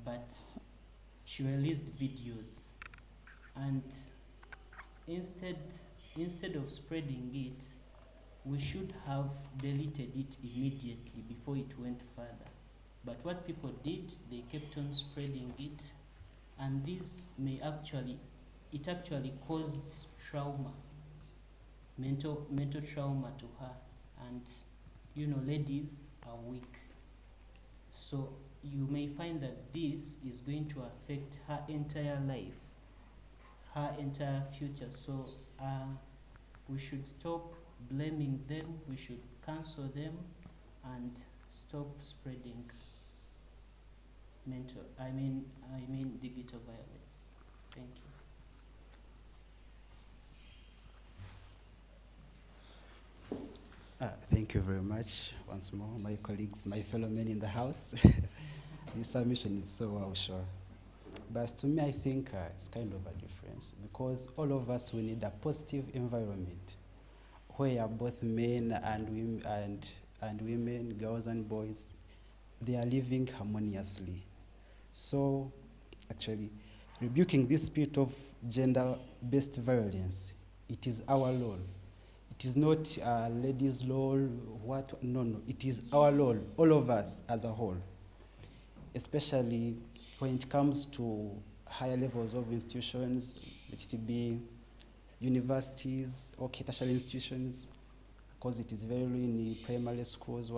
but she released videos, and instead of spreading it, we should have deleted it immediately before it went further. But what people did, they kept on spreading it, and this it actually caused trauma, mental trauma to her. And you know, ladies are weak, so you may find that this is going to affect her entire life, her entire future. So we should stop blaming them, we should cancel them, and stop spreading digital violence. Thank you. Thank you very much once more, my colleagues, my fellow men in the house. This submission is so well sure. But to me, I think it's kind of a difference, because all of us, we need a positive environment where both men and women, girls and boys, they are living harmoniously. So actually, rebuking this spirit of gender-based violence, it is our role. It is not ladies' role, no, it is our role, all of us as a whole, especially when it comes to higher levels of institutions, let it be universities or tertiary institutions, because it is very low in primary schools,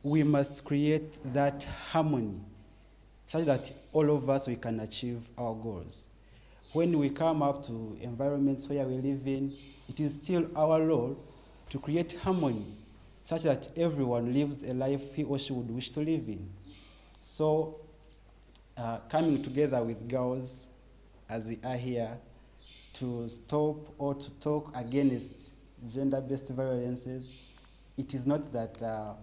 we must create that harmony such that all of us, we can achieve our goals. When we come up to environments where we live in, it is still our role to create harmony such that everyone lives a life he or she would wish to live in. So coming together with girls as we are here to stop or to talk against gender-based violences, it is not that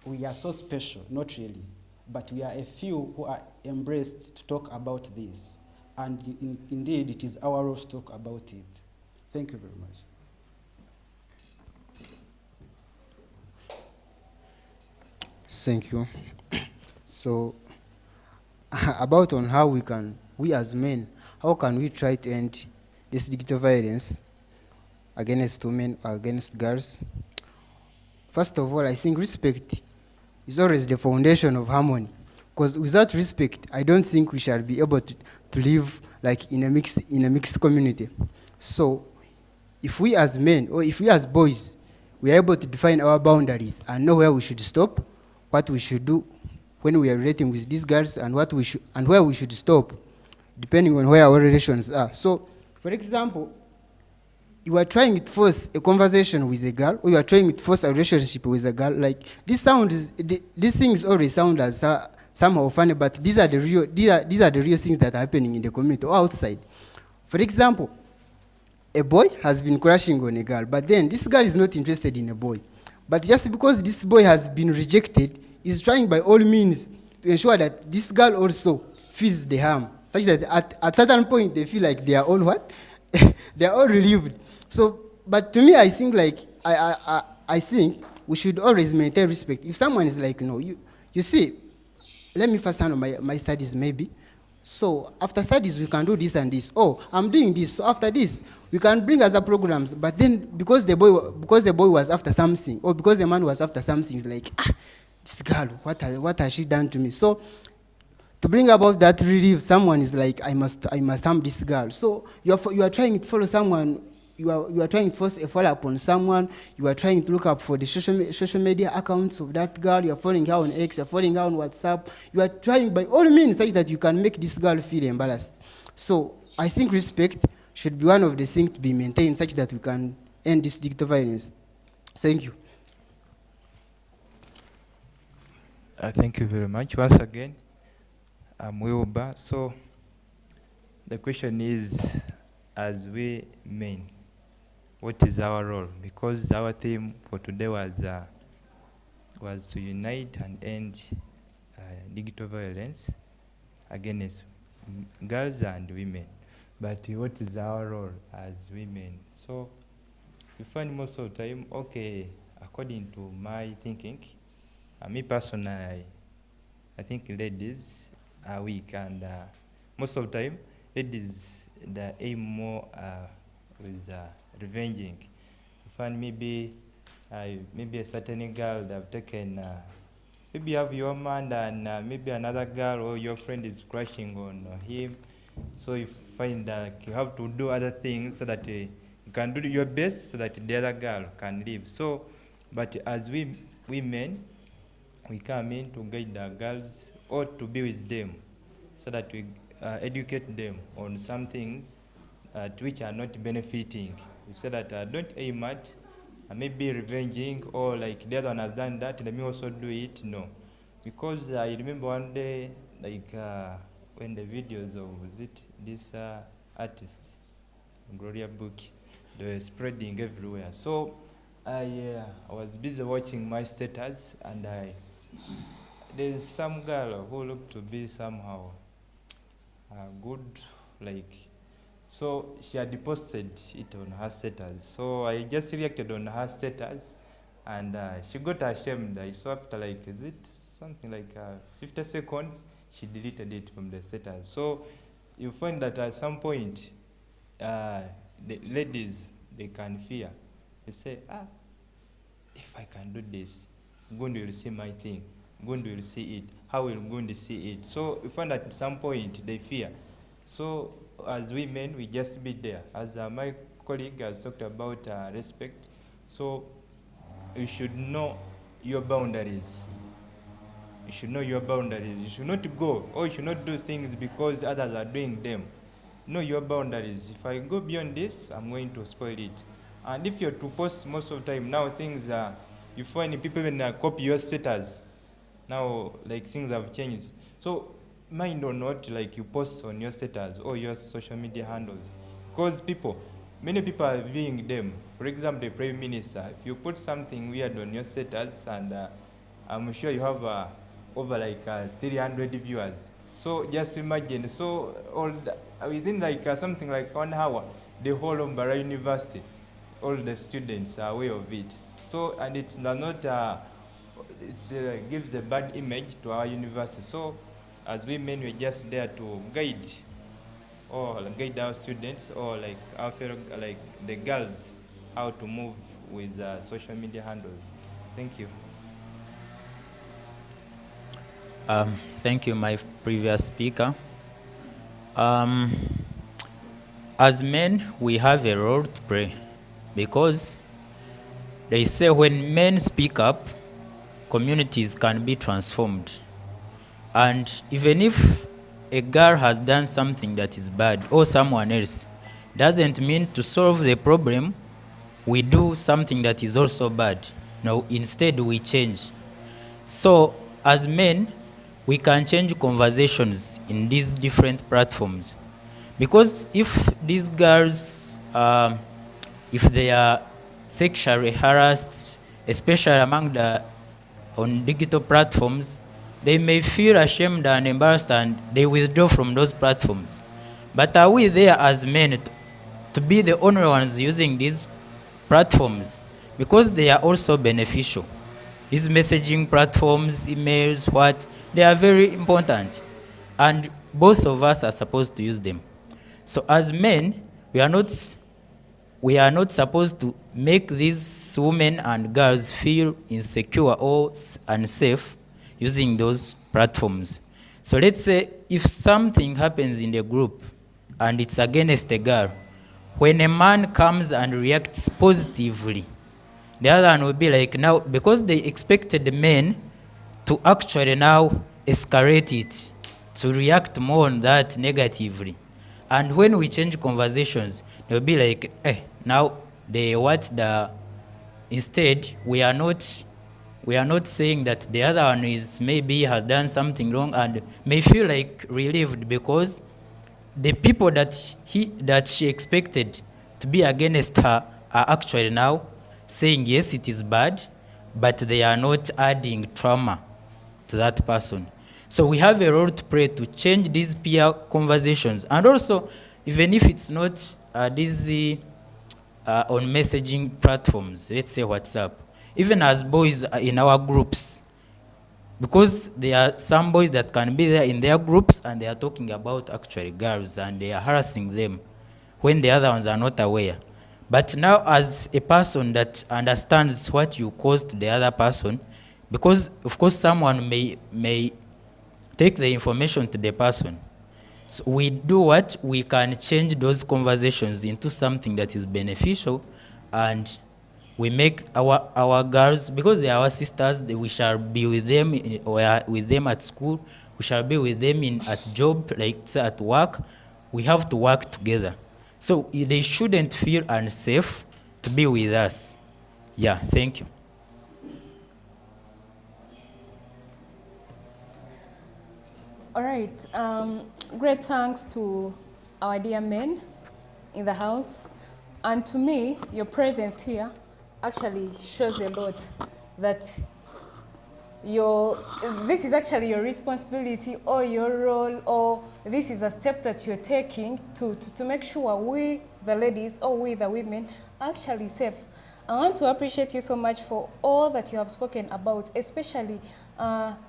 we are so special, not really, but we are a few who are embraced to talk about this. And indeed, it is our role to talk about it. Thank you very much. Thank you. So, about on how we as men, how can we try to end this digital violence against women or against girls? First of all, I think respect is always the foundation of harmony. Because without respect, I don't think we shall be able to live like in a mixed community. So if we as men or if we as boys, we are able to define our boundaries and know where we should stop, what we should do when we are relating with these girls, and what we should and where we should stop, depending on where our relations are. So, for example, you are trying to force a conversation with a girl, or you are trying to force a relationship with a girl, like these things always sound as somehow funny, but these are the real things that are happening in the community or outside. For example, a boy has been crushing on a girl, but then this girl is not interested in a boy. But just because this boy has been rejected, is trying by all means to ensure that this girl also feels the harm, such that at certain point they feel like they are all what? They are all relieved. So, but to me, I think like I think we should always maintain respect. If someone is like, no, you see, let me first handle my studies maybe. So after studies, we can do this and this. Oh, I'm doing this. So after this, we can bring other programs. But then because the boy was after something, or because the man was after something, it's like, this girl, what has she done to me? So to bring about that relief, someone is like, I must harm this girl. So you are trying to follow someone. You are trying to force a follow up on someone. You are trying to look up for the social media accounts of that girl. You are following her on X. You are following her on WhatsApp. You are trying by all means such that you can make this girl feel embarrassed. So I think respect should be one of the things to be maintained such that we can end this digital violence. Thank you. Thank you very much. Once again, I'm Wilbur. So the question is, as we men, what is our role? Because our theme for today was to unite and end digital violence against girls and women. But what is our role as women? So we find most of the time, okay, according to my thinking, me personally, I think ladies are weak, and most of the time, ladies they aim more with revenging. You find maybe a certain girl that have taken, maybe you have your man and maybe another girl or your friend is crushing on him. So you find that you have to do other things so that you can do your best so that the other girl can live. So, but as women, we come in to guide the girls or to be with them so that we educate them on some things which are not benefiting. We say that don't aim at maybe revenging or like the other one has done that, let me also do it. No. Because I remember one day, like when the videos of this artist, Gloria Book, they were spreading everywhere. So I was busy watching my status, and there's some girl who looked to be somehow good, like, so she had posted it on her status. So I just reacted on her status, and she got ashamed. So after like, something like 50 seconds, she deleted it from the status. So you find that at some point, the ladies, they can fear. They say, if I can do this, God will see my thing. God will see it. How will God see it? So you find that at some point they fear. So as women, we just be there. As my colleague has talked about respect, so you should know your boundaries. You should know your boundaries. You should not go, or you should not do things because others are doing them. Know your boundaries. If I go beyond this, I'm going to spoil it. And if you're to post most of the time, now things are, you find people even copy your status. Now, like, things have changed. So mind or not, like, you post on your status or your social media handles. Because many people are viewing them. For example, the Prime Minister, if you put something weird on your status, and I'm sure you have over like 300 viewers. So just imagine, so within like something like 1 hour, the whole of Mbarara University, all the students are aware of it. So, and it does not, it gives a bad image to our university. So as women, we're just there to guide our students, or like our fellow, like the girls, how to move with social media handles. Thank you. Thank you, my previous speaker. As men, we have a role to play, because they say when men speak up, communities can be transformed. And even if a girl has done something that is bad, or someone else, doesn't mean to solve the problem, we do something that is also bad. No, instead we change. So as men, we can change conversations in these different platforms. Because if these girls, if they are sexually harassed, especially on digital platforms, they may feel ashamed and embarrassed, and they withdraw from those platforms. But are we there as men to be the only ones using these platforms? Because they are also beneficial. These messaging platforms, emails, they are very important. And both of us are supposed to use them. So as men, we are not supposed to make these women and girls feel insecure or unsafe using those platforms. So let's say if something happens in the group and it's against a girl, when a man comes and reacts positively, the other one will be like, now, because they expected the men to actually now escalate it, to react more on that negatively. And when we change conversations, they'll be like, now instead we are not saying that the other one is maybe has done something wrong, and may feel like relieved, because the people that she expected to be against her are actually now saying, yes, it is bad, but they are not adding trauma to that person. So we have a role to play to change these peer conversations. And also, even if it's not these on messaging platforms, let's say WhatsApp, even as boys in our groups, because there are some boys that can be there in their groups and they are talking about actually girls and they are harassing them when the other ones are not aware. But now as a person that understands what you caused to the other person, because of course someone may take the information to the person. So we do what? We can change those conversations into something that is beneficial, and we make our girls, because they are our sisters, we shall be with them with them at school, we shall be with them at job, like at work. We have to work together. So they shouldn't feel unsafe to be with us. Yeah, thank you. All right, great thanks to our dear men in the house. And to me, your presence here actually shows a lot that this is actually your responsibility or your role, or this is a step that you're taking to make sure we, the ladies, or we, the women, are actually safe. I want to appreciate you so much for all that you have spoken about, especially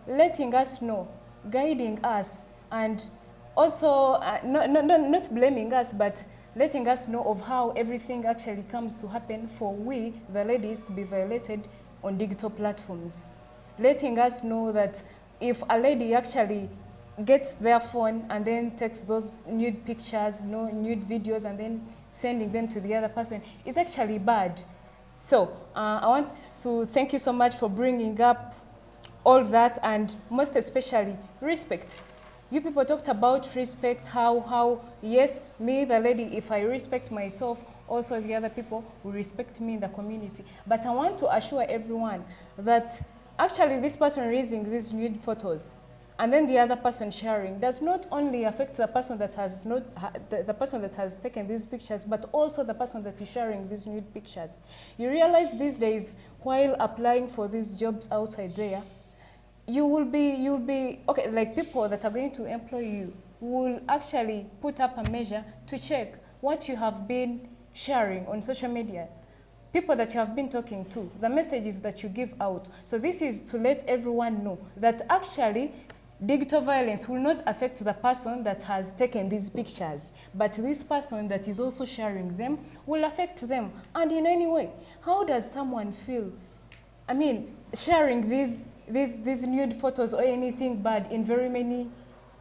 letting us know, guiding us, and also not blaming us, but letting us know of how everything actually comes to happen for we, the ladies, to be violated on digital platforms. Letting us know that if a lady actually gets their phone and then takes those nude pictures, nude videos, and then sending them to the other person, it's actually bad. So I want to thank you so much for bringing up all that, and most especially respect. You people talked about respect, how yes, me, the lady, if I respect myself, also the other people will respect me in the community. But I want to assure everyone that actually this person raising these nude photos and then the other person sharing does not only affect the person that has the person that has taken these pictures, but also the person that is sharing these nude pictures. You realize these days, while applying for these jobs outside there, you'll be okay, like people that are going to employ you will actually put up a measure to check what you have been sharing on social media, people that you have been talking to, the messages that you give out. So this is to let everyone know that actually digital violence will not affect the person that has taken these pictures, but this person that is also sharing them will affect them. And in any way, how does someone feel, I mean, sharing these nude photos or anything bad in very many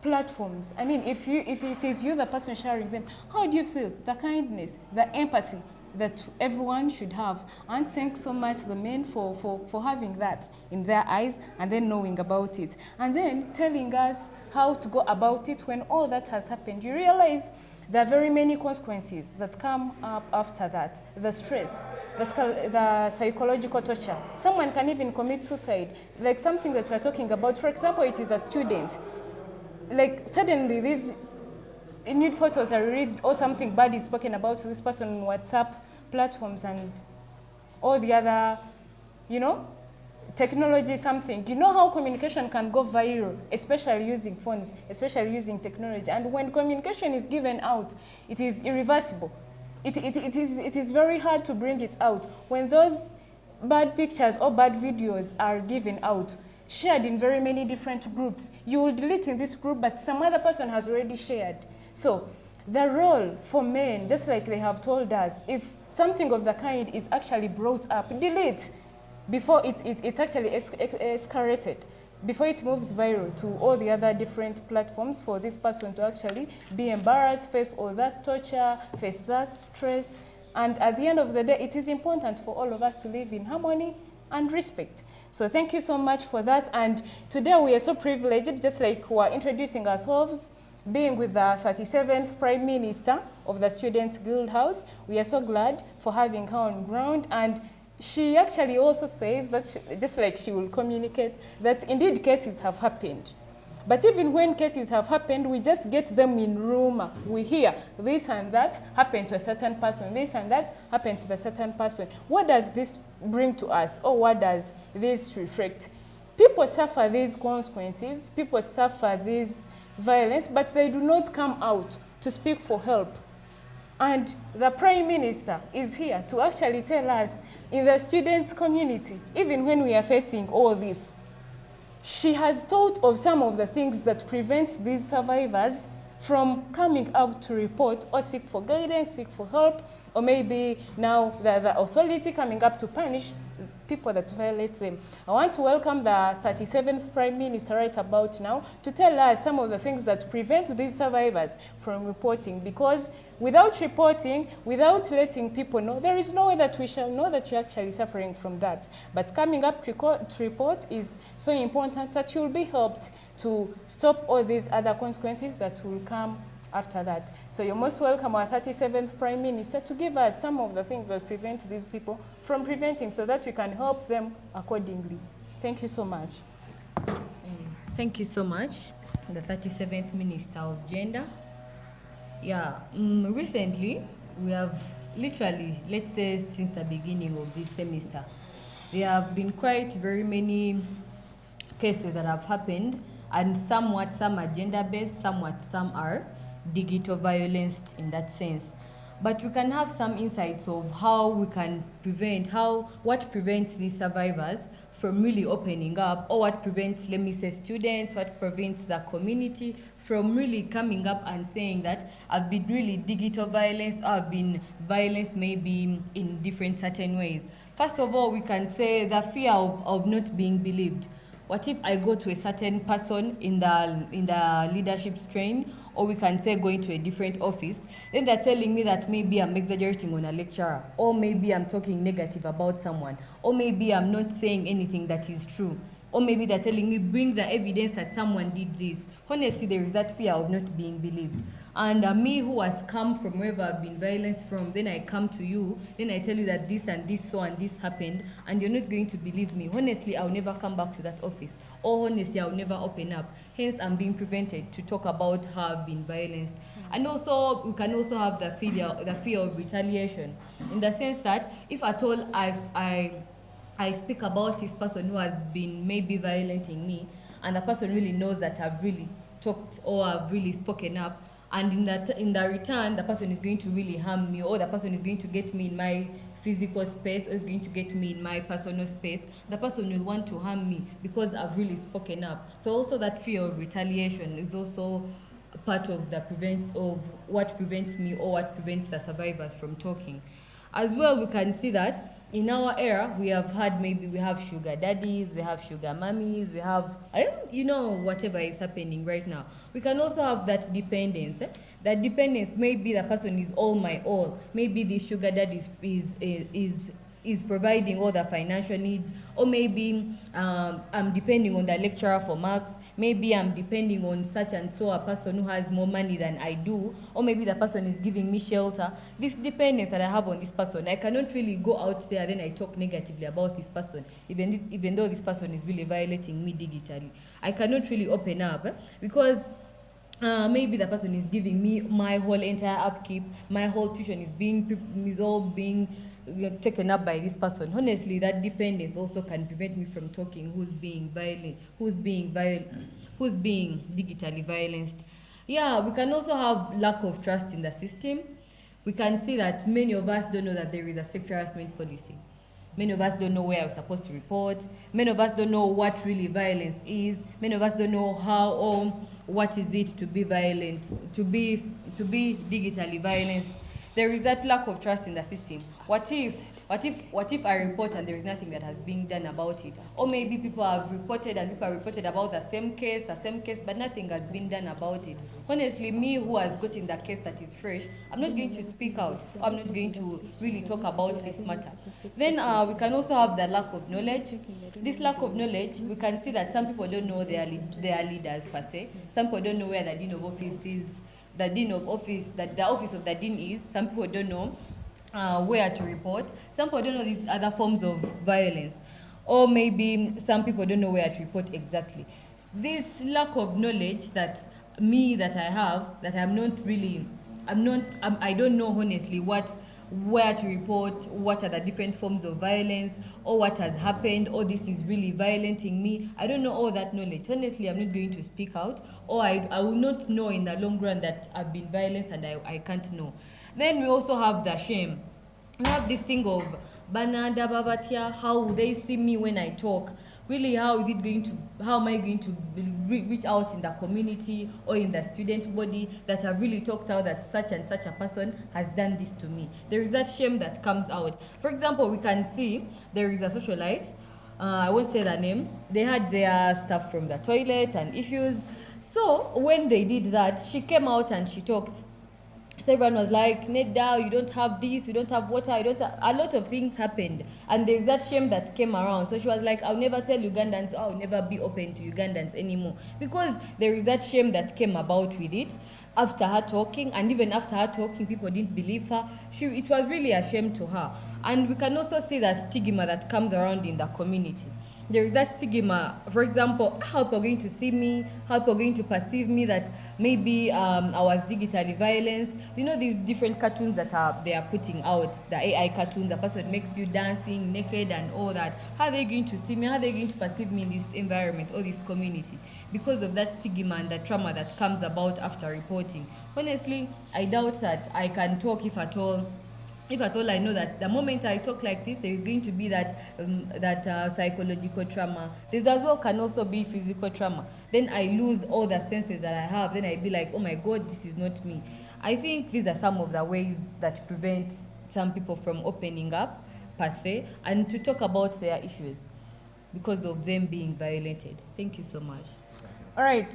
platforms? I mean, if it is you, the person sharing them, how do you feel? The kindness, the empathy that everyone should have. And thanks so much the men for having that in their eyes and then knowing about it. And then telling us how to go about it when all that has happened. You realize there are very many consequences that come up after that. The stress, the psychological torture. Someone can even commit suicide. Like something that we're talking about, for example, it is a student. Like suddenly these nude photos are released or something bad is spoken about this person on WhatsApp platforms and all the other, technology something. You know how communication can go viral, especially using phones, especially using technology. And when communication is given out, it is irreversible. It is very hard to bring it out. When those bad pictures or bad videos are given out, shared in very many different groups, you will delete in this group, but some other person has already shared. So the role for men, just like they have told us, if something of the kind is actually brought up, delete before it's actually escalated, before it moves viral to all the other different platforms for this person to actually be embarrassed, face all that torture, face that stress. And at the end of the day, it is important for all of us to live in harmony and respect. So thank you so much for that. And today we are so privileged, just like we are introducing ourselves, being with the 37th Prime Minister of the Students' Guild House. We are so glad for having her on ground. And she actually also says that, just like she will communicate, that indeed cases have happened. But even when cases have happened, we just get them in rumor. We hear this and that happened to a certain person, this and that happened to the certain person. What does this bring to us, or what does this reflect? People suffer these consequences, people suffer these violence, but they do not come out to speak for help. And the Prime Minister is here to actually tell us, in the students' community, even when we are facing all this, she has thought of some of the things that prevents these survivors from coming out to report or seek for guidance, seek for help, or maybe now the authority coming up to punish people that violate them. I want to welcome the 37th Prime Minister right about now to tell us some of the things that prevent these survivors from reporting, because without reporting, without letting people know, there is no way that we shall know that you're actually suffering from that. But coming up to report is so important that you'll be helped to stop all these other consequences that will come after that. So you're most welcome, our 37th Prime Minister, to give us some of the things that prevent these people from preventing, so that we can help them accordingly. Thank you so much. Thank you so much, the 37th Minister of Gender. Yeah, recently we have literally, let's say since the beginning of this semester, there have been quite very many cases that have happened, and some are gender-based, some are digital violence in that sense. but we can have some insights of how we can prevent, what prevents these survivors from really opening up, or what prevents, let me say, students, what prevents the community from really coming up and saying that I've been really digital violence, or I've been violence maybe in different certain ways. First of all, we can say the fear of not being believed. What if I go to a certain person in the leadership strain, or we can say going to a different office, then they're telling me that maybe I'm exaggerating on a lecturer, or maybe I'm talking negative about someone, or maybe I'm not saying anything that is true, or maybe they're telling me bring the evidence that someone did this. Honestly, there is that fear of not being believed. And me who has come from wherever I've been violence from, then I come to you, then I tell you that this and this so and this happened, and you're not going to believe me. Honestly, I'll never come back to that office. Or honestly, I'll never open up. Hence, I'm being prevented to talk about how I've been violenced. And also, we can also have the fear of retaliation, in the sense that if at all I speak about this person who has been maybe violenting me, and the person really knows that I've really talked or I've really spoken up, and in the return, the person is going to really harm me, or the person is going to get me in my physical space, or is going to get me in my personal space, the person will want to harm me because I've really spoken up. So also that fear of retaliation is also part of what prevents me, or what prevents the survivors from talking. As well, we can see that in our era, we have sugar daddies, we have sugar mummies, we have, whatever is happening right now. We can also have that dependence. That dependence, maybe the person is all my all. Maybe the sugar daddy is providing all the financial needs, or maybe I'm depending on the lecturer for marks. Maybe I'm depending on such and so a person who has more money than I do, or maybe the person is giving me shelter. This dependence that I have on this person, I cannot really go out there then I talk negatively about this person, even though this person is really violating me digitally. I cannot really open up because maybe the person is giving me my whole entire upkeep, my whole tuition is all being taken up by this person. Honestly, that dependence also can prevent me from talking who's being violent, who's being digitally violenced. Yeah, we can also have lack of trust in the system. We can see that many of us don't know that there is a sexual harassment policy. Many of us don't know where we're supposed to report. Many of us don't know what really violence is. Many of us don't know how or what is it to be violent, to be digitally violenced. There is that lack of trust in the system. What if I report and there is nothing that has been done about it? Or maybe people have reported and people have reported about the same case, but nothing has been done about it. Honestly, me who has gotten the case that is fresh, I'm not going to speak out. I'm not going to really talk about this matter. Then we can also have the lack of knowledge. This lack of knowledge, we can see that some people don't know their leaders per se. Some people don't know where the dean of office is. The office of the dean is. Some people don't know where to report. Some people don't know these other forms of violence. Or maybe some people don't know where to report exactly. This lack of knowledge that I have, that I don't know honestly where to report, what are the different forms of violence, or what has happened, or this is really violenting me. I don't know all that knowledge. Honestly, I'm not going to speak out, or I will not know in the long run that I've been violenced and I can't know. Then we also have the shame. We have this thing of Banada Babatia, how will they see me when I talk? Really, how am I going to reach out in the community or in the student body that I've really talked out that such and such a person has done this to me? There is that shame that comes out. For example, we can see there is a socialite, I won't say the name, they had their stuff from the toilet and issues. So when they did that, she came out and she talked. So everyone was like, Neda, you don't have this, you don't have water, a lot of things happened. And there's that shame that came around. So she was like, I'll never tell Ugandans, I'll never be open to Ugandans anymore. Because there is that shame that came about with it. After her talking, and even after her talking, people didn't believe her. It was really a shame to her. And we can also see the stigma that comes around in the community. there is that stigma. For example, how people are going to see me, how people are going to perceive me, that maybe I was digitally violent. You know, these different cartoons that they are putting out, the AI cartoons, the person makes you dancing naked and all that. How are they going to see me? How are they going to perceive me in this environment or this community? Because of that stigma and the trauma that comes about after reporting. Honestly, I doubt that I can talk, if at all. If at all, I know that the moment I talk like this, there is going to be that psychological trauma. This as well can also be physical trauma. Then I lose all the senses that I have. Then I'd be like, oh my God, this is not me. I think these are some of the ways that prevent some people from opening up, per se, and to talk about their issues because of them being violated. Thank you so much. All right,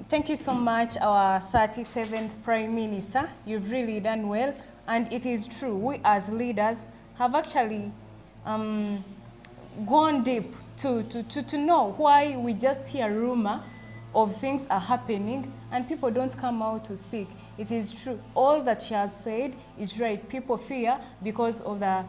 thank you so much, our 37th Prime Minister. You've really done well, and it is true, we as leaders have actually gone deep to know why we just hear rumor of things are happening and people don't come out to speak. It is true, all that she has said is right. People fear because of the,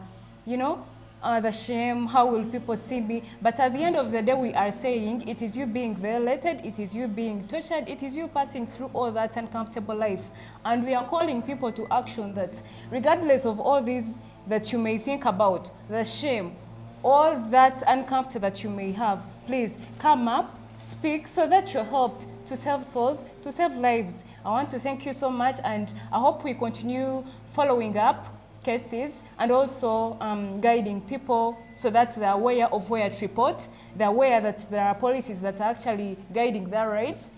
the shame, how will people see me? But at the end of the day, we are saying it is you being violated, it is you being tortured, it is you passing through all that uncomfortable life. And we are calling people to action that regardless of all these that you may think about, the shame, all that uncomfort that you may have, please come up, speak so that you're helped to save souls, to save lives. I want to thank you so much, and I hope we continue following up cases and also guiding people so that they're aware of where to report, they're aware that there are policies that are actually guiding their rights,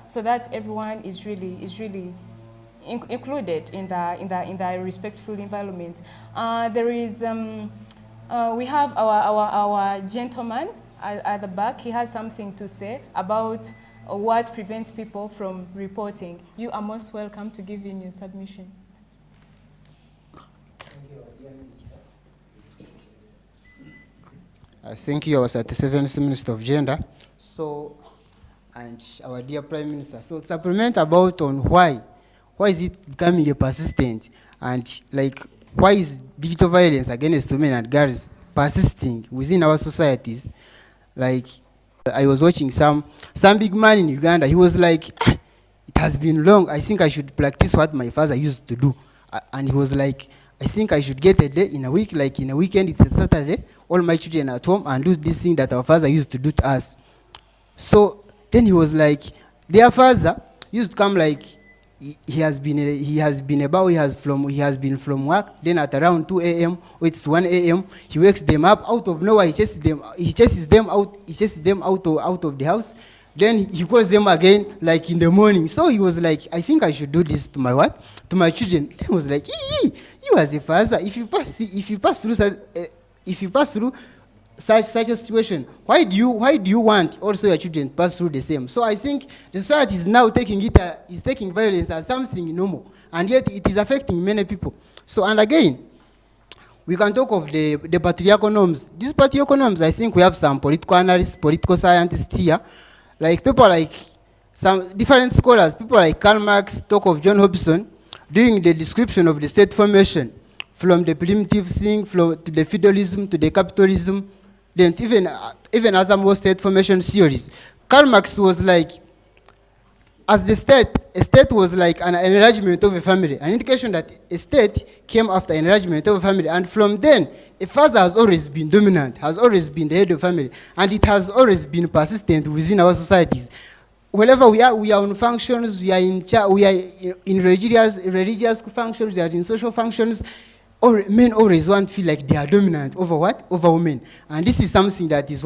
so that everyone is really included in the respectful environment. We have our gentleman at the back. He has something to say about what prevents people from reporting. You are most welcome to give in your submission. Thank you, our 37th Minister of Gender. So, and our dear Prime Minister. So, supplement about on why is it becoming a persistent, and like why is digital violence against women and girls persisting within our societies? Like, I was watching some big man in Uganda. He was like, it has been long. I think I should practice what my father used to do. And he was like, I think I should get a day in a week, like in a weekend, it's a Saturday, all my children at home, and do this thing that our father used to do to us. So then he was like, their father used to come like, he has been from work, then at around 2 a.m. or it's 1 a.m. he wakes them up out of nowhere, he chases them out of the house. Then he calls them again like in the morning. So he was like, I think I should do this to my what? To my children. He was like, you as a father, if you pass through such a situation, why do you want also your children to pass through the same? So I think the society is now taking violence as something normal, and yet it is affecting many people. So, and again, we can talk of the patriarchal norms. These patriarchal norms, I think we have some political analysts, political scientists here, like people like some different scholars, people like Karl Marx talk of John Hobson doing the description of the state formation, from the primitive thing to the feudalism to the capitalism, then even other more state formation theories. Karl Marx was like, as a state was like an enlargement of a family, an indication that a state came after enlargement of a family, and from then, a father has always been dominant, has always been the head of family, and it has always been persistent within our societies. Wherever we are on functions, we are in religious functions, we are in social functions. Men always want to feel like they are dominant over what? Over women. And this is something that is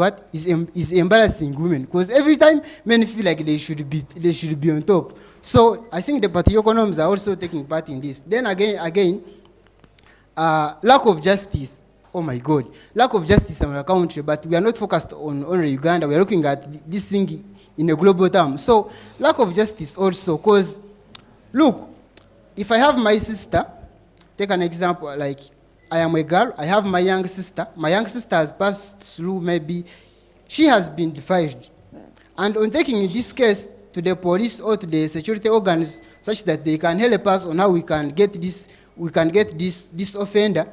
embarrassing women, because every time men feel like they should be on top. So I think the patriarchal norms are also taking part in this. Then again, lack of justice. Oh my God, lack of justice in our country, but we are not focused on only Uganda. We are looking at this thing in a global term. So lack of justice also, because look, if I have my sister, take an example, like I am a girl, I have my young sister. My young sister has passed through, maybe she has been defied. And on taking this case to the police or to the security organs such that they can help us on how we can get this offender,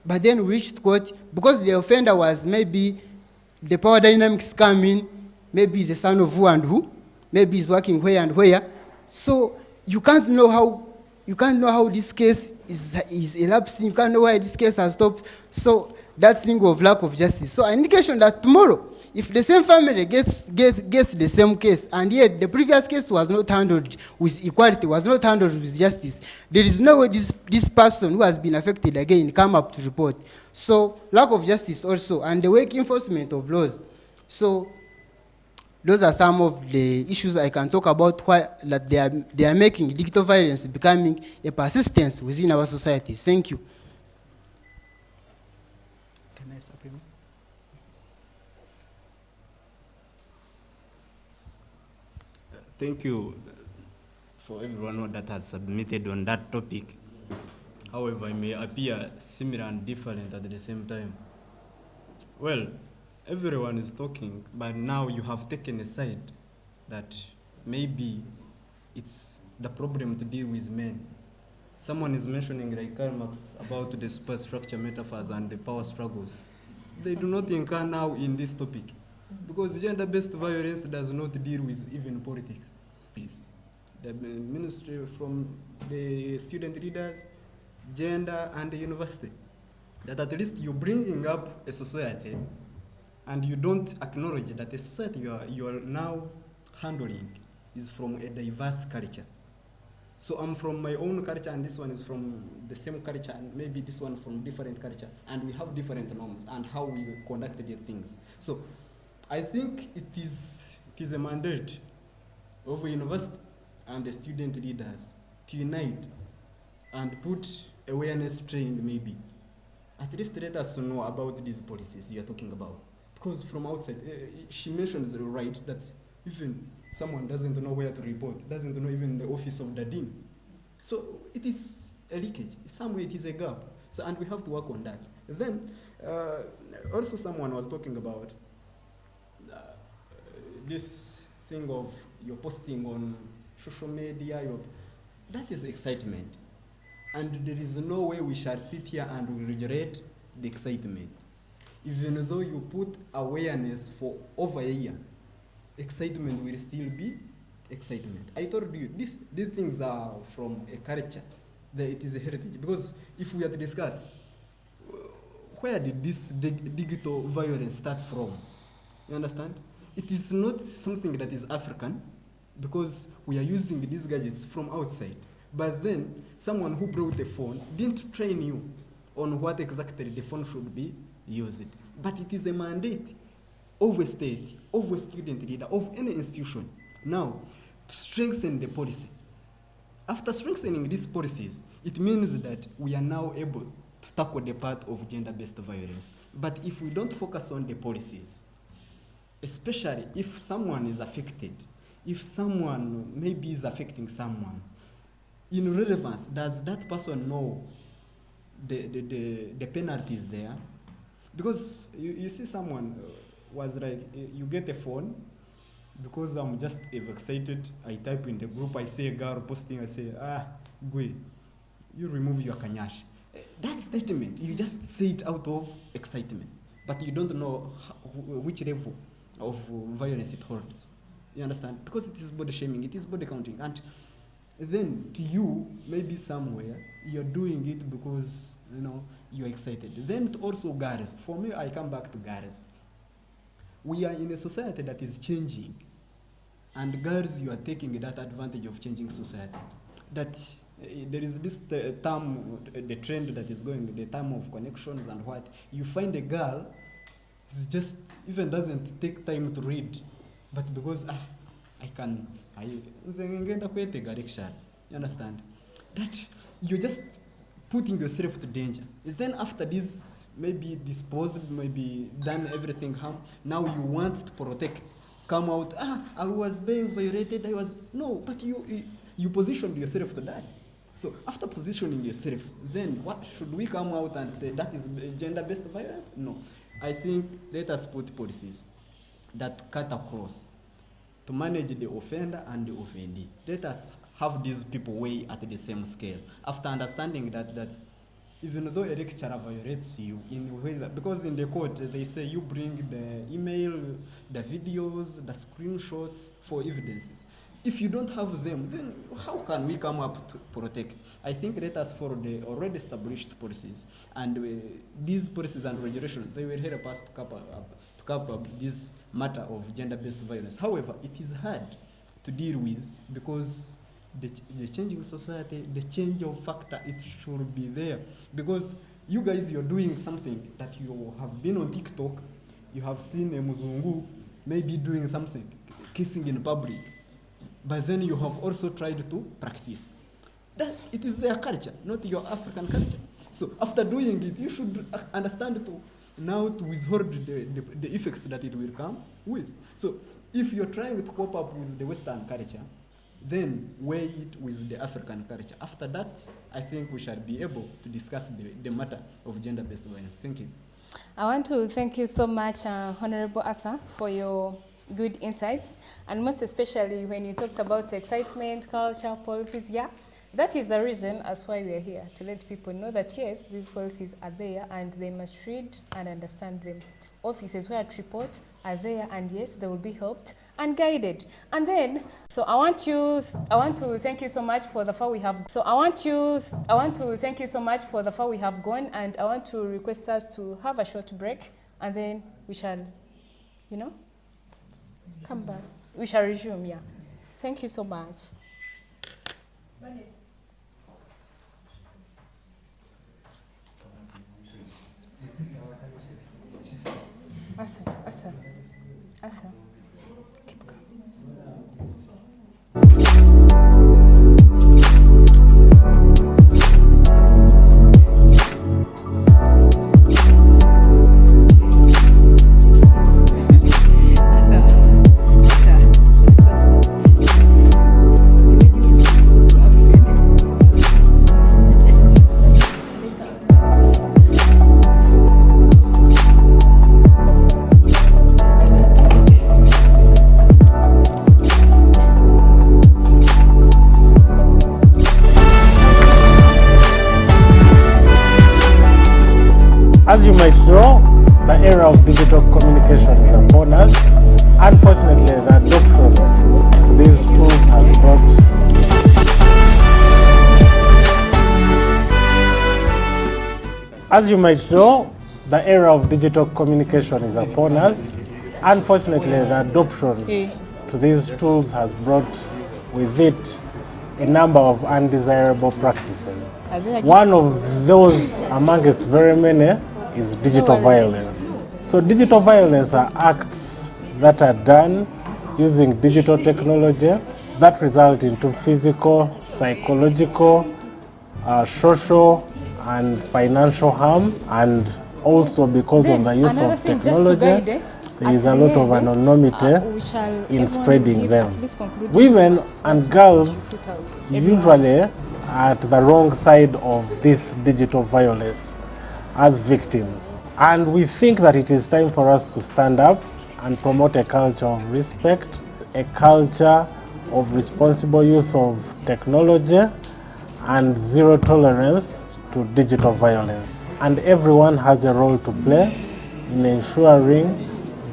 but then we reached court because the offender was maybe the power dynamics come in, maybe he's a son of who and who, maybe he's working where and where. So you can't know how this case is elapsing, you can't know why this case has stopped. So that thing of lack of justice. So an indication that tomorrow, if the same family gets the same case, and yet the previous case was not handled with equality, was not handled with justice, there is no way this person who has been affected again come up to report. So lack of justice also, and the weak enforcement of laws. So those are some of the issues I can talk about, why that they are making digital violence becoming a persistence within our societies. Thank you. Can I stop here? Thank you for everyone that has submitted on that topic. However, it may appear similar and different at the same time. Well, everyone is talking, but now you have taken a side that maybe it's the problem to deal with men. Someone is mentioning, like Karl Marx, about the superstructure metaphors and the power struggles. They do not incur now in this topic, because gender-based violence does not deal with even politics. Please. The ministry from the student leaders, gender, and the university, that at least you're bringing up a society and you don't acknowledge that the society you are now handling is from a diverse culture. So I'm from my own culture, and this one is from the same culture, and maybe this one from different culture, and we have different norms and how we conduct the things. So I think it is a mandate of a university and the student leaders to unite and put awareness trained, maybe. At least let us know about these policies you are talking about. Because from outside, she mentions right that even someone doesn't know where to report, doesn't know even the office of the dean. So it is a leakage. Somewhere it is a gap. So, and we have to work on that. Then, also someone was talking about this thing of you're posting on social media, that is excitement. And there is no way we shall sit here and we regret the excitement. Even though you put awareness for over a year, excitement will still be excitement. I told you, these things are from a culture, that it is a heritage. Because if we had to discuss, where did this digital violence start from? You understand? It is not something that is African, because we are using these gadgets from outside. But then, someone who brought the phone didn't train you on what exactly the phone should be used. But it is a mandate of a state, of a student leader, of any institution, now, to strengthen the policy. After strengthening these policies, it means that we are now able to tackle the part of gender-based violence. But if we don't focus on the policies, especially if someone is affected, if someone maybe is affecting someone, in relevance, does that person know the penalties there? Because you see someone was like, you get a phone, because I'm just excited, I type in the group, I see a girl posting, I say, Gwe, you remove your kanyash. That statement, you just say it out of excitement, but you don't know which level of violence it holds. You understand? Because it is body shaming, it is body counting. And then to you, maybe somewhere, you're doing it because, you're excited. Then also girls. For me, I come back to girls. We are in a society that is changing. And girls, you are taking that advantage of changing society. That there is this term, the trend that is going, the term of connections and what. You find a girl, just even doesn't take time to read. But because, you understand? That you're just putting yourself to danger. Then after this, maybe disposed, maybe done everything harm, now you want to protect, come out, I was being violated, no, but you positioned yourself to die. So after positioning yourself, then what should we come out and say that is gender-based violence? No. I think let us put policies that cut across to manage the offender and the offendee. Let us have these people weigh at the same scale. After understanding that even though a lecturer violates you in a way that, because in the court they say you bring the email, the videos, the screenshots for evidences. If you don't have them, then how can we come up to protect? I think let us follow the already established policies, and these policies and regulations, they will help us to cover up this matter of gender-based violence. However, it is hard to deal with because the changing society, the change of factor, it should be there. Because you guys, you're doing something that you have been on TikTok, you have seen a Muzungu maybe doing something, kissing in public, but then you have also tried to practice. That it is their culture, not your African culture. So after doing it, you should understand to now to withhold the effects that it will come with. So if you're trying to cope up with the Western culture, then weigh it with the African culture. After that, I think we shall be able to discuss the matter of gender-based violence. Thank you. I want to thank you so much, Honorable Arthur, for your good insights, and most especially when you talked about excitement, culture, policies. Yeah, that is the reason as why we are here, to let people know that yes, these policies are there and they must read and understand them. Offices where to report are there, and yes, they will be helped and guided. And then, so I want to thank you so much for the far we have. So I want to thank you so much for the far we have gone, and I want to request us to have a short break, and then we shall, come back. We shall resume. Yeah. Thank you so much. Asa. Keep going. As you might know, the era of digital communication is upon us. Unfortunately, the adoption to these tools has brought As you might know, the era of digital communication is upon us. Unfortunately, the adoption to these tools has brought with it a number of undesirable practices. One of those amongst very many is digital violence. So digital violence are acts that are done using digital technology that result into physical, psychological, social and financial harm, and also because of the use of technology, there is a lot of anonymity in spreading them. Women and girls usually are at the wrong side of this digital violence as victims. And we think that it is time for us to stand up and promote a culture of respect, a culture of responsible use of technology, and zero tolerance to digital violence. And everyone has a role to play in ensuring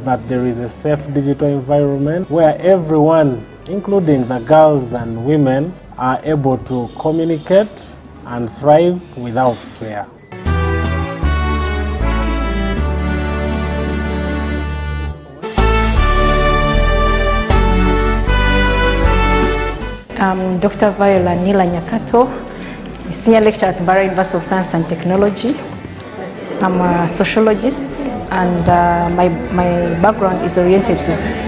that there is a safe digital environment where everyone, including the girls and women, are able to communicate and thrive without fear. I'm Dr. Viola Nila Nyakato, Senior Lecturer at Mbara University of Science and Technology. I'm a sociologist, and my background is oriented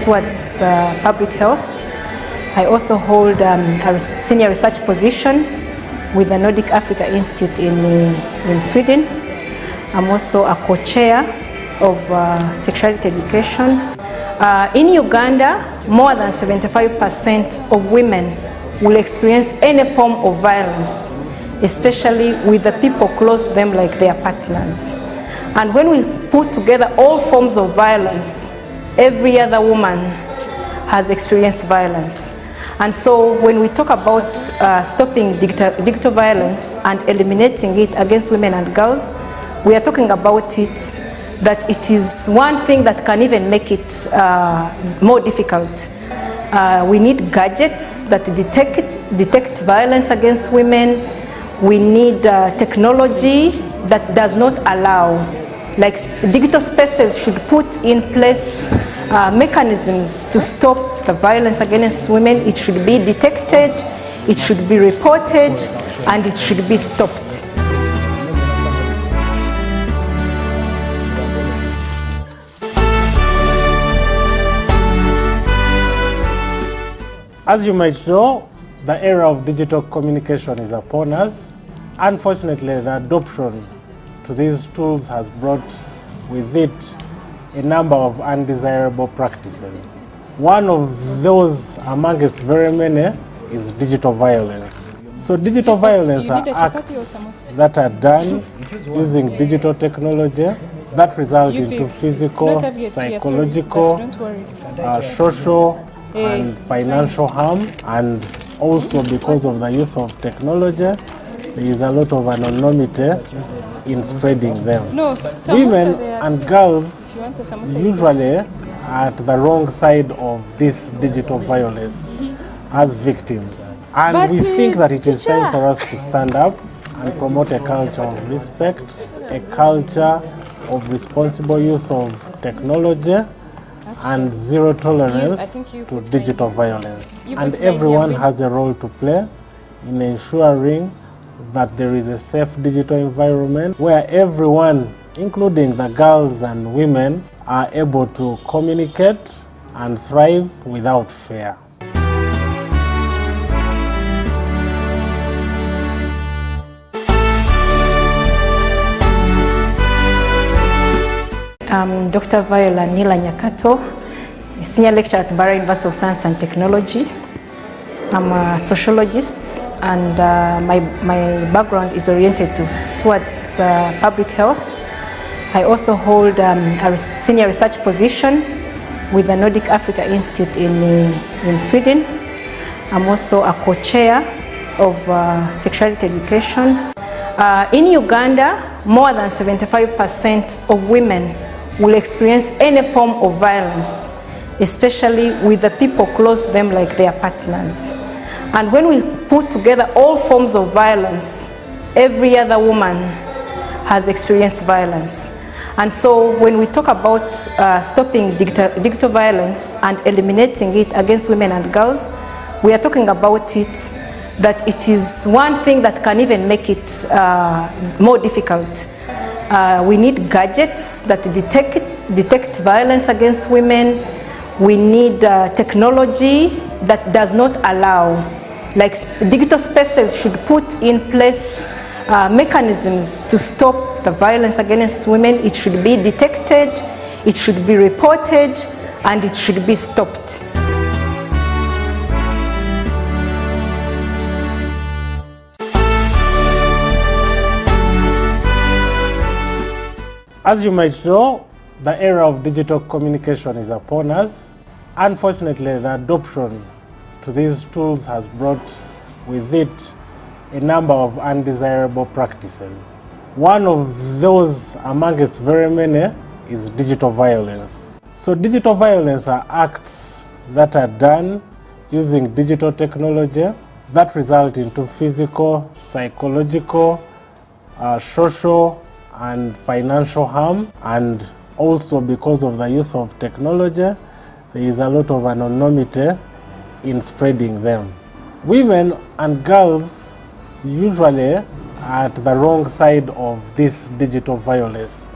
towards public health. I also hold a senior research position with the Nordic Africa Institute in Sweden. I'm also a co-chair of sexuality education. In Uganda, more than 75% of women will experience any form of violence, especially with the people close to them like their partners. And when we put together all forms of violence, every other woman has experienced violence. And so when we talk about stopping digital violence and eliminating it against women and girls, we are talking about it, that it is one thing that can even make it more difficult. We need gadgets that detect violence against women. We need technology that does not allow, like digital spaces should put in place mechanisms to stop the violence against women. It should be detected, it should be reported, and it should be stopped. As you might know, the era of digital communication is upon us. Unfortunately, the adoption to these tools has brought with it a number of undesirable practices. One of those amongst very many is digital violence. So digital violence are acts that are done using digital technology that result into physical, psychological, social, and financial harm, and also because of the use of technology, there is a lot of anonymity in spreading them. Women and girls usually are at the wrong side of this digital violence as victims. And we think that it is time for us to stand up and promote a culture of respect, a culture of responsible use of technology, and zero tolerance to digital violence. And everyone has a role to play in ensuring that there is a safe digital environment where everyone, including the girls and women, are able to communicate and thrive without fear. I'm Dr. Viola Nila Nyakato, Senior Lecturer at Mbara University of Science and Technology. I'm a sociologist, and my background is oriented towards public health. I also hold a senior research position with the Nordic Africa Institute in Sweden. I'm also a co-chair of sexuality education. In Uganda, more than 75% of women will experience any form of violence, especially with the people close to them like their partners. And when we put together all forms of violence, every other woman has experienced violence. And so when we talk about stopping digital violence and eliminating it against women and girls, we are talking about it, that it is one thing that can even make it more difficult. We need gadgets that detect violence against women. We need technology that does not allow, like digital spaces should put in place mechanisms to stop the violence against women. It should be detected, it should be reported, and it should be stopped. As you might know, the era of digital communication is upon us. Unfortunately, the adoption to these tools has brought with it a number of undesirable practices. One of those amongst very many is digital violence. So digital violence are acts that are done using digital technology that result into physical, psychological, social, and financial harm, and also because of the use of technology, there is a lot of anonymity in spreading them. Women and girls usually are at the wrong side of this digital violence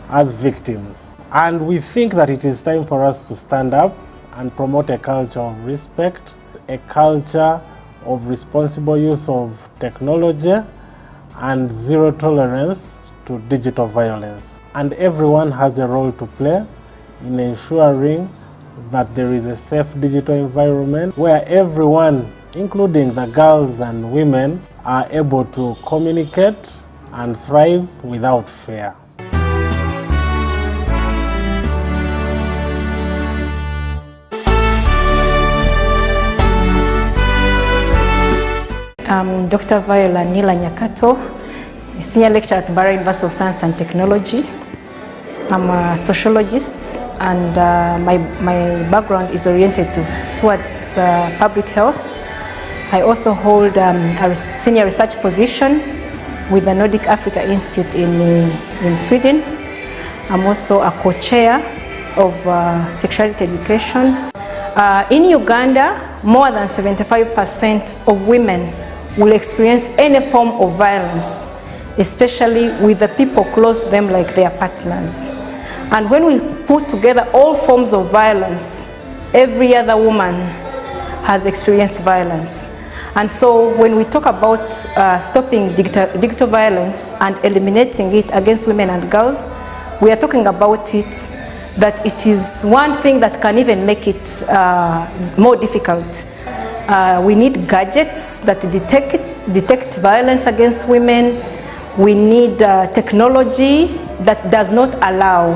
as victims. And we think that it is time for us to stand up and promote a culture of respect, a culture of responsible use of technology, and zero tolerance to digital violence. And everyone has a role to play in ensuring that there is a safe digital environment where everyone, including the girls and women, are able to communicate and thrive without fear. I'm Dr. Viola Nila Nyakato, Senior Lecturer at Mbara University of Science and Technology. I'm a sociologist, and my background is oriented towards public health. I also hold a senior research position with the Nordic Africa Institute in Sweden. I'm also a co-chair of sexuality education. In Uganda, more than 75% of women will experience any form of violence, especially with the people close to them like their partners. And when we put together all forms of violence, every other woman has experienced violence. And so when we talk about stopping digital violence and eliminating it against women and girls, we are talking about it, that it is one thing that can even make it more difficult. We need gadgets that detect violence against women. We need technology that does not allow,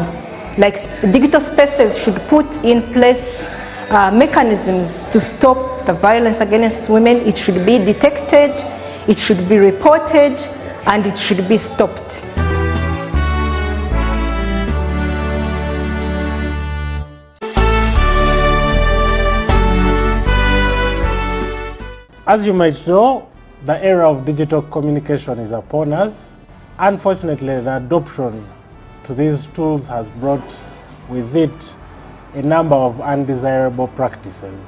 like digital spaces should put in place mechanisms to stop the violence against women. It should be detected, it should be reported, and it should be stopped. As you might know, the era of digital communication is upon us. Unfortunately, the adoption to these tools has brought with it a number of undesirable practices.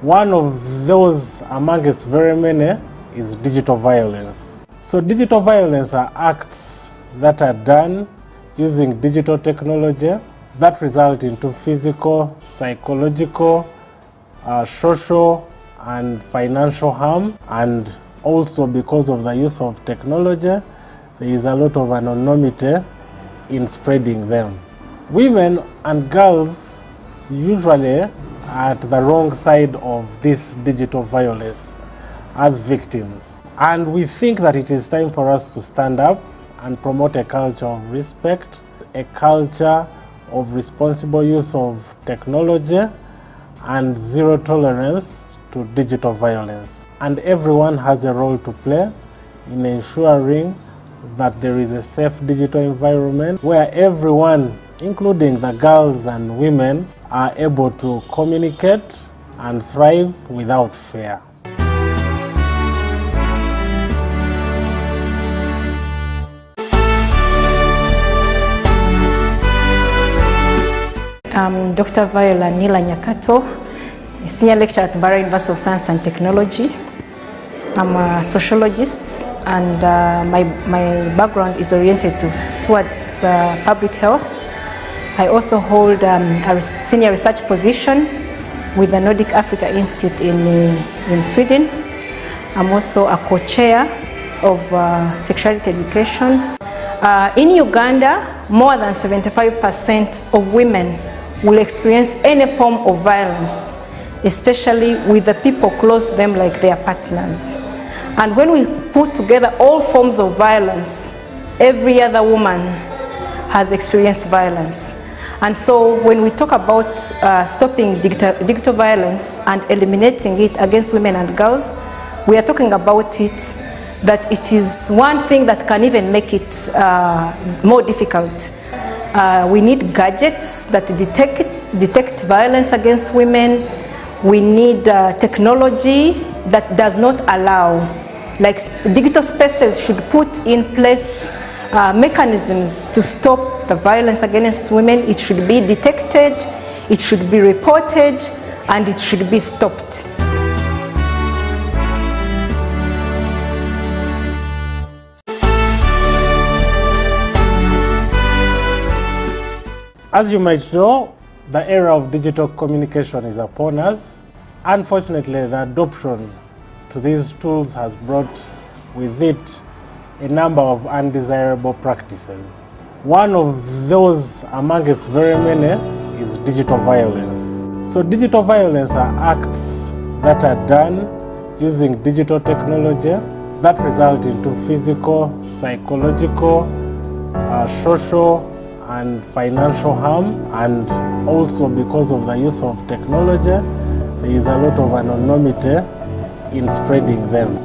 One of those amongst very many is digital violence. So digital violence are acts that are done using digital technology that result into physical, psychological, social, and financial harm. And also because of the use of technology, there is a lot of anonymity in spreading them. Women and girls usually are at the wrong side of this digital violence as victims. And we think that it is time for us to stand up and promote a culture of respect, a culture of responsible use of technology, and zero tolerance to digital violence. And everyone has a role to play in ensuring that there is a safe digital environment where everyone, including the girls and women, are able to communicate and thrive without fear. I'm Dr. Viola Nila Nyakato, Senior Lecturer at Mbara University of Science and Technology. I'm a sociologist, and my background is oriented towards public health. I also hold a senior research position with the Nordic Africa Institute in Sweden. I'm also a co-chair of sexuality education. In Uganda, more than 75% of women will experience any form of violence, especially with the people close to them like their partners. And when we put together all forms of violence, every other woman has experienced violence. And so when we talk about stopping digital violence and eliminating it against women and girls, we are talking about it, that it is one thing that can even make it more difficult. We need gadgets that detect violence against women. We need technology that does not allow, like digital spaces should put in place mechanisms to stop the violence against women. It should be detected, it should be reported, and it should be stopped. As you might know, the era of digital communication is upon us. Unfortunately, the adoption to these tools has brought with it a number of undesirable practices. One of those amongst very many is digital violence. So digital violence are acts that are done using digital technology that result into physical, psychological, social, and financial harm. And also because of the use of technology, there is a lot of anonymity in spreading them.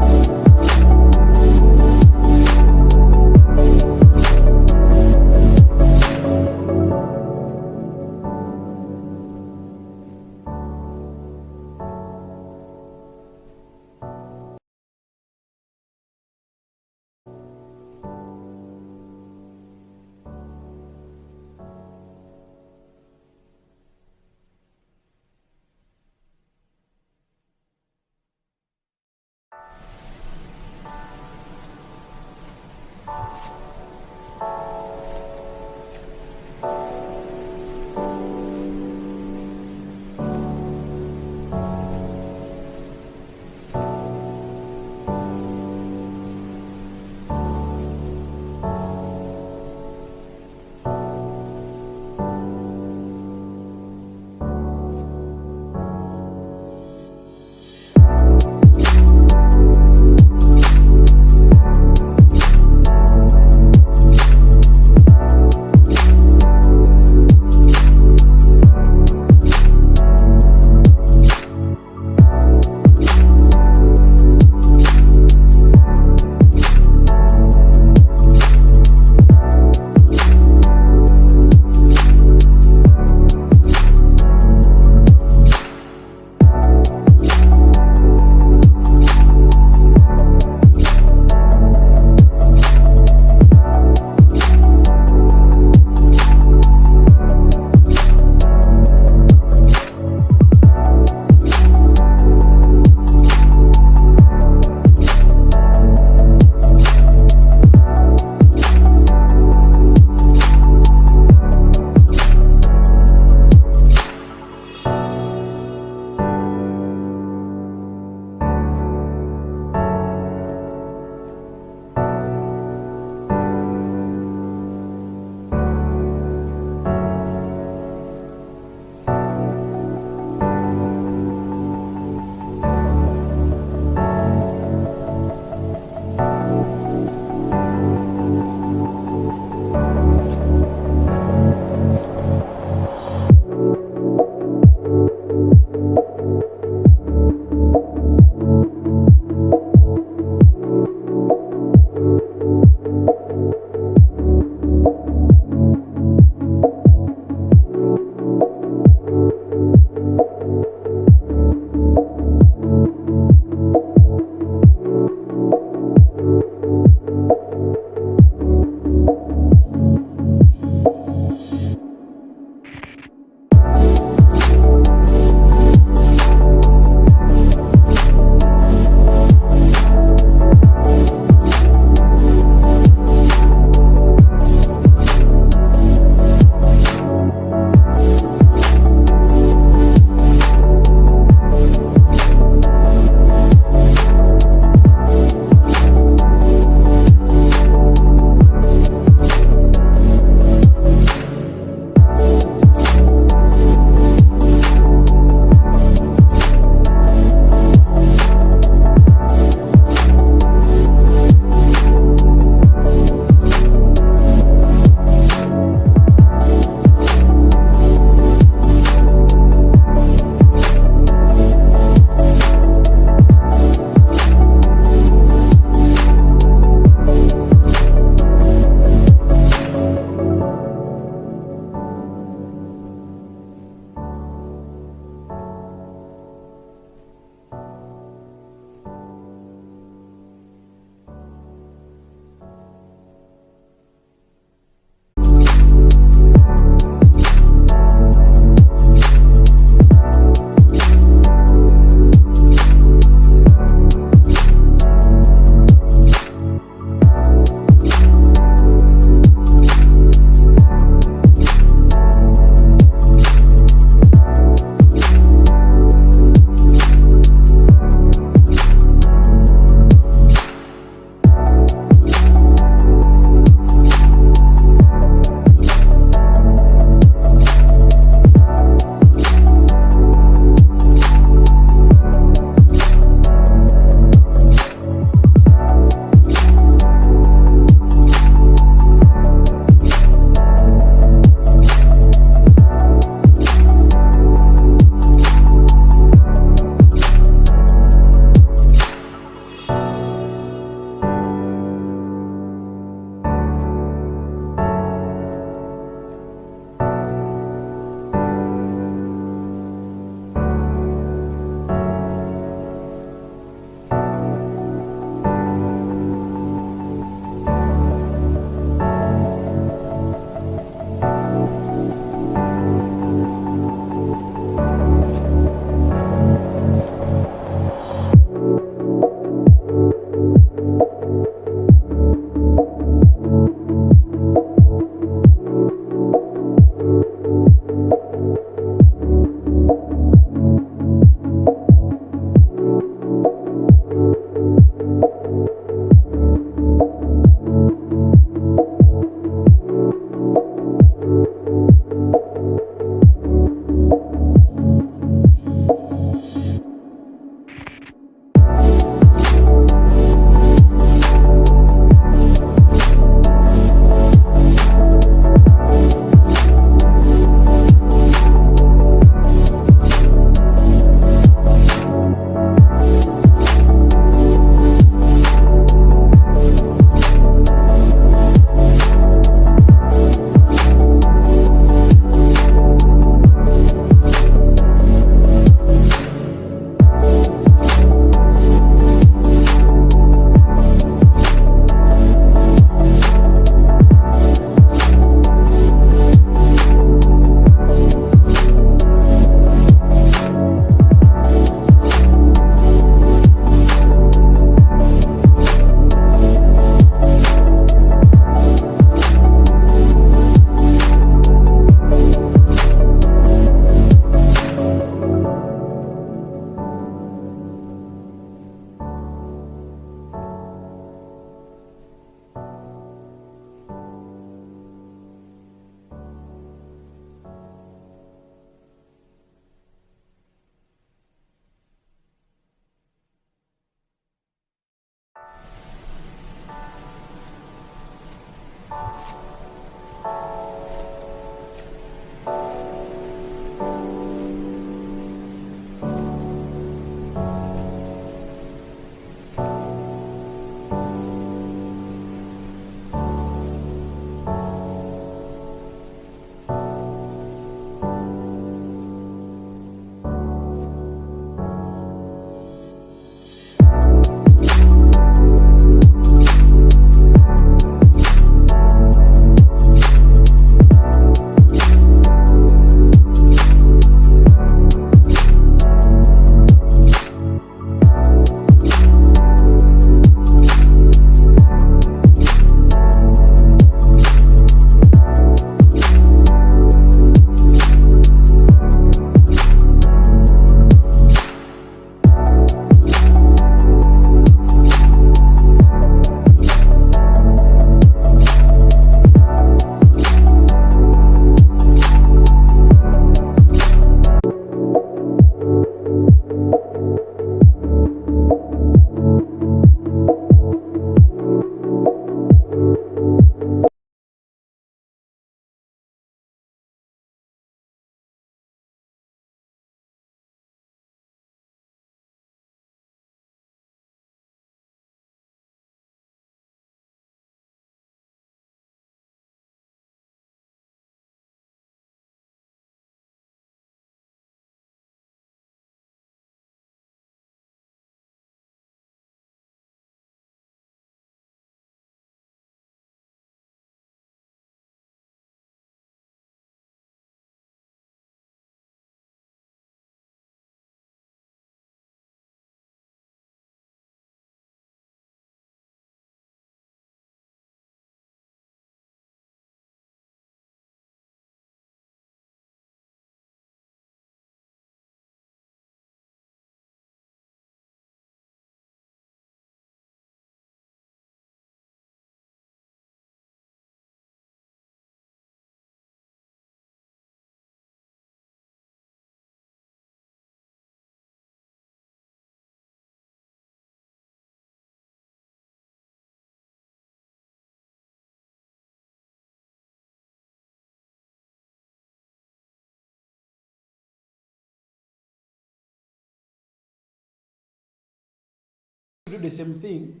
do the same thing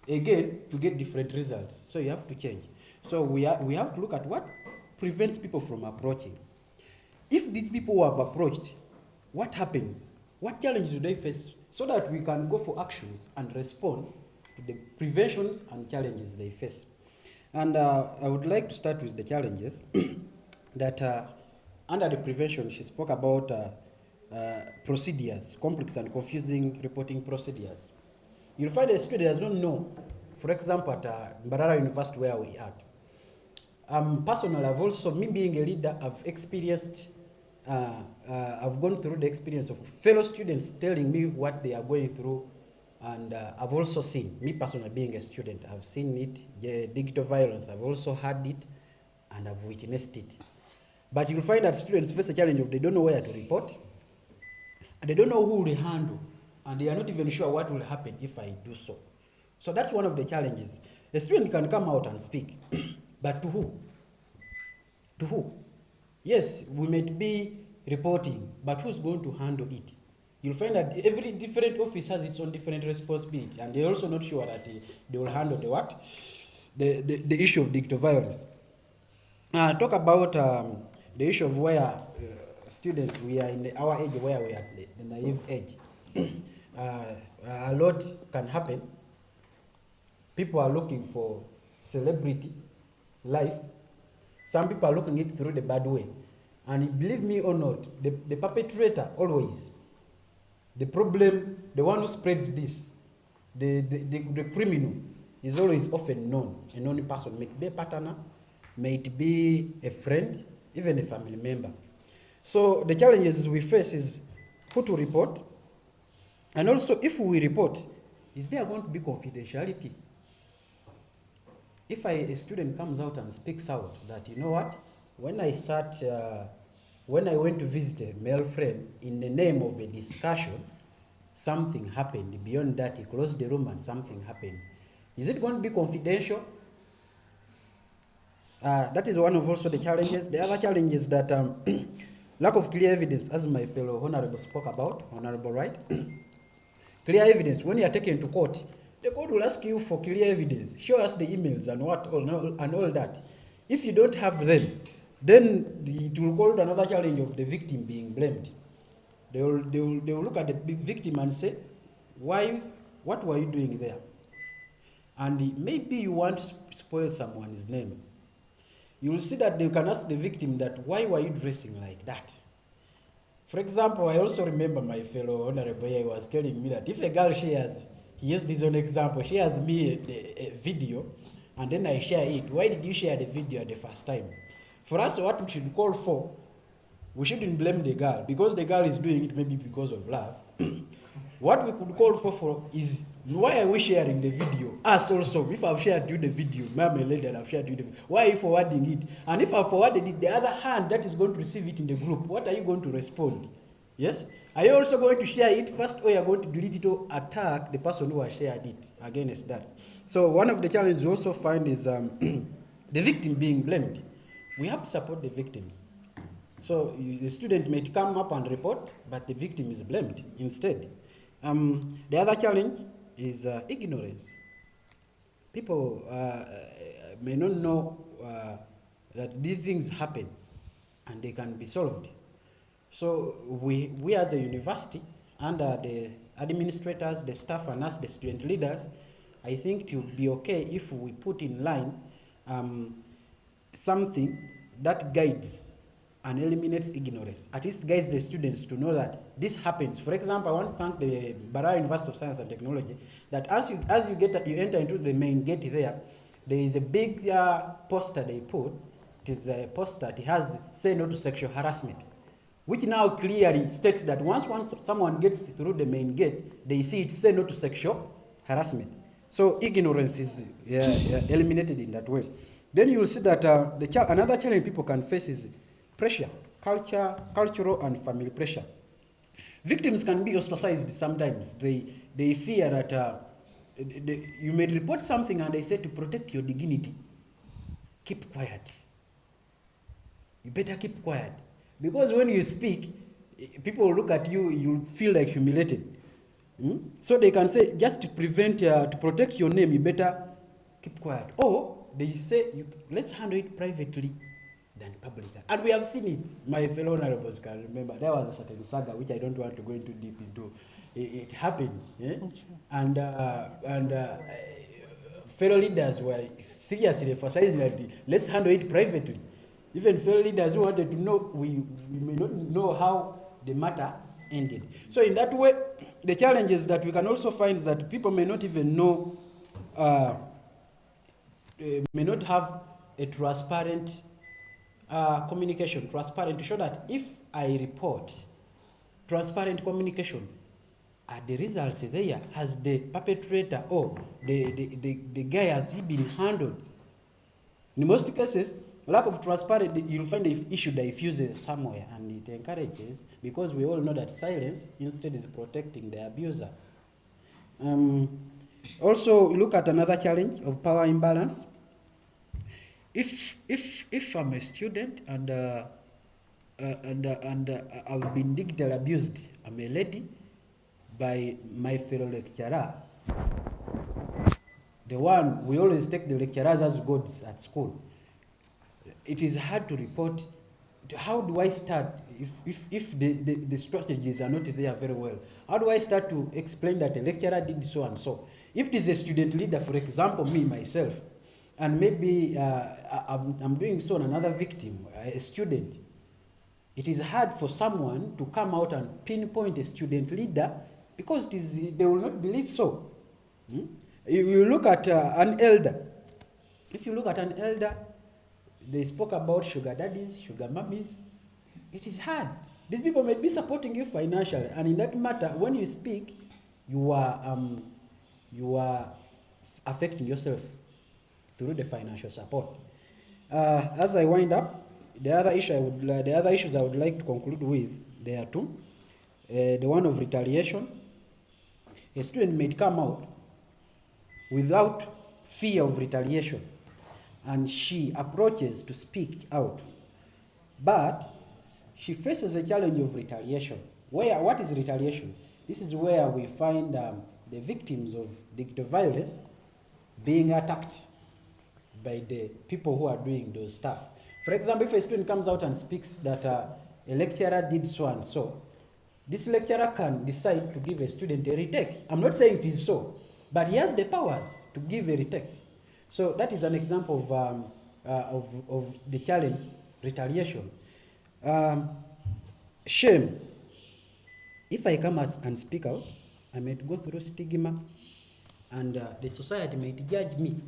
again to get different results. So you have to change. So we have to look at what prevents people from approaching. If these people who have approached, what happens? What challenges do they face? So that we can go for actions and respond to the preventions and challenges they face. And I would like to start with the challenges that under the prevention, she spoke about procedures, complex and confusing reporting procedures. You'll find a student does not know, for example, at Mbarara University where we are. Personally, I've also, me being a leader, I've experienced, I've gone through the experience of fellow students telling me what they are going through. And I've also seen, me personally being a student, I've seen it, the digital violence, I've also had it, and I've witnessed it. But you'll find that students face a challenge of they don't know where to report, and they don't know who will handle, and they are not even sure what will happen if I do so. So that's one of the challenges. A student can come out and speak, but to who? To who? Yes, we might be reporting, but who's going to handle it? You'll find that every different office has its own different responsibility, and they're also not sure that they will handle the what? The issue of digital violence. Talk about the issue of where students, we are in our age where we are the naive age. A lot can happen. People are looking for celebrity life. Some people are looking at it through the bad way. And believe me or not, the perpetrator always, the problem, the one who spreads this, the criminal is always often known. A known person, may it be a partner, may it be a friend, even a family member. So the challenges we face is who to report, and also if we report, is there going to be confidentiality? If a student comes out and speaks out that, you know what, when I went to visit a male friend in the name of a discussion, something happened. Beyond that, he closed the room and something happened. Is it going to be confidential? That is one of also the challenges. The other challenge is that lack of clear evidence, as my fellow honorable spoke about, honorable right? Clear evidence, when you are taken to court, the court will ask you for clear evidence. Show us the emails and what and all that. If you don't have them, then it will go to another challenge of the victim being blamed. They will look at the victim and say, why, what were you doing there? And maybe you want to spoil someone's name. You will see that they can ask the victim that, why were you dressing like that? For example, I also remember my fellow honorable here was telling me that if a girl shares, he used his own example, shares me a video, and then I share it. Why did you share the video at the first time? For us, what we should call for, we shouldn't blame the girl, because the girl is doing it maybe because of love. What we could call for is, why are we sharing the video? Us also, if I've shared you the video, ma'am, a lady, I've shared you the video, why are you forwarding it? And if I forwarded it, the other hand that is going to receive it in the group, what are you going to respond? Yes? Are you also going to share it first, or you're going to delete it or attack the person who has shared it against that? So one of the challenges we also find is the victim being blamed. We have to support the victims. So the student may come up and report, but the victim is blamed instead. The other challenge is ignorance. People may not know that these things happen and they can be solved. So we as a university, under the administrators, the staff, and us, the student leaders, I think it would be okay if we put in line something that guides and eliminates ignorance. At least guides the students to know that this happens. For example, I want to thank the Mbarara University of Science and Technology that as you enter into the main gate there is a big poster they put. It is a poster. It has "Say No to Sexual Harassment," which now clearly states that once someone gets through the main gate, they see it "Say No to Sexual Harassment." So ignorance is eliminated in that way. Then you will see that another challenge people can face is pressure, cultural and family pressure. Victims can be ostracized sometimes. They fear that you may report something and they say to protect your dignity, keep quiet. You better keep quiet. Because when you speak, people will look at you, you feel like humiliated. So they can say, just to prevent, to protect your name, you better keep quiet. Or they say, let's handle it privately than publicly. And we have seen it. My fellow honorables can remember. There was a certain saga, which I don't want to go into deep into. It happened. Yeah? And fellow leaders were seriously emphasizing that let's handle it privately. Even fellow leaders who wanted to know, we may not know how the matter ended. So in that way, the challenges that we can also find is that people may not even know, may not have a transparent communication, transparent, to show that if I report, transparent communication, the results there, has the perpetrator or the guy, has he been handled? In most cases, lack of transparency, you'll find the issue diffuses somewhere, and it encourages, because we all know that silence instead is protecting the abuser. Also, look at another challenge of power imbalance. If I'm a student and I've been digitally abused, I'm a lady, by my fellow lecturer, the one, we always take the lecturers as gods at school. It is hard to report. How do I start if the strategies are not there very well? How do I start to explain that a lecturer did so and so? If it is a student leader, for example, me, myself, and maybe I'm doing so on another victim, a student, it is hard for someone to come out and pinpoint a student leader, because they will not believe so. You look at an elder. If you look at an elder, they spoke about sugar daddies, sugar mummies. It is hard. These people may be supporting you financially, and in that matter, when you speak, you are affecting yourself through the financial support. As I wind up, the other issues I would like to conclude with, there are two. The one of retaliation. A student may come out without fear of retaliation, and she approaches to speak out, but she faces a challenge of retaliation. What is retaliation? This is where we find the victims of digital violence being attacked by the people who are doing those stuff. For example, if a student comes out and speaks that a lecturer did so and so, this lecturer can decide to give a student a retake. I'm not saying it is so, but he has the powers to give a retake. So that is an example of the challenge, retaliation. Shame. If I come out and speak out, I might go through stigma, and the society might judge me.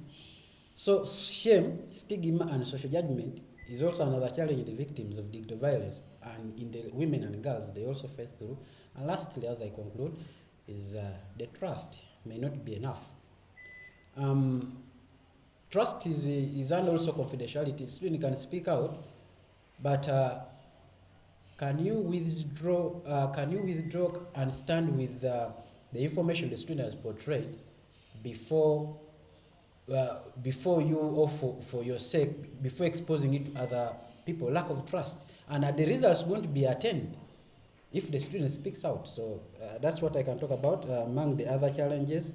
So shame, stigma, and social judgment is also another challenge in the victims of digital violence, and in the women and girls they also face through. And lastly, as I conclude, is the trust may not be enough. Trust is and also confidentiality. Student can speak out, but can you withdraw? Can you withdraw and stand with the information the student has portrayed before you, or for your sake, before exposing it to other people? Lack of trust, and the results going to be attained if the student speaks out. So that's what I can talk about among the other challenges.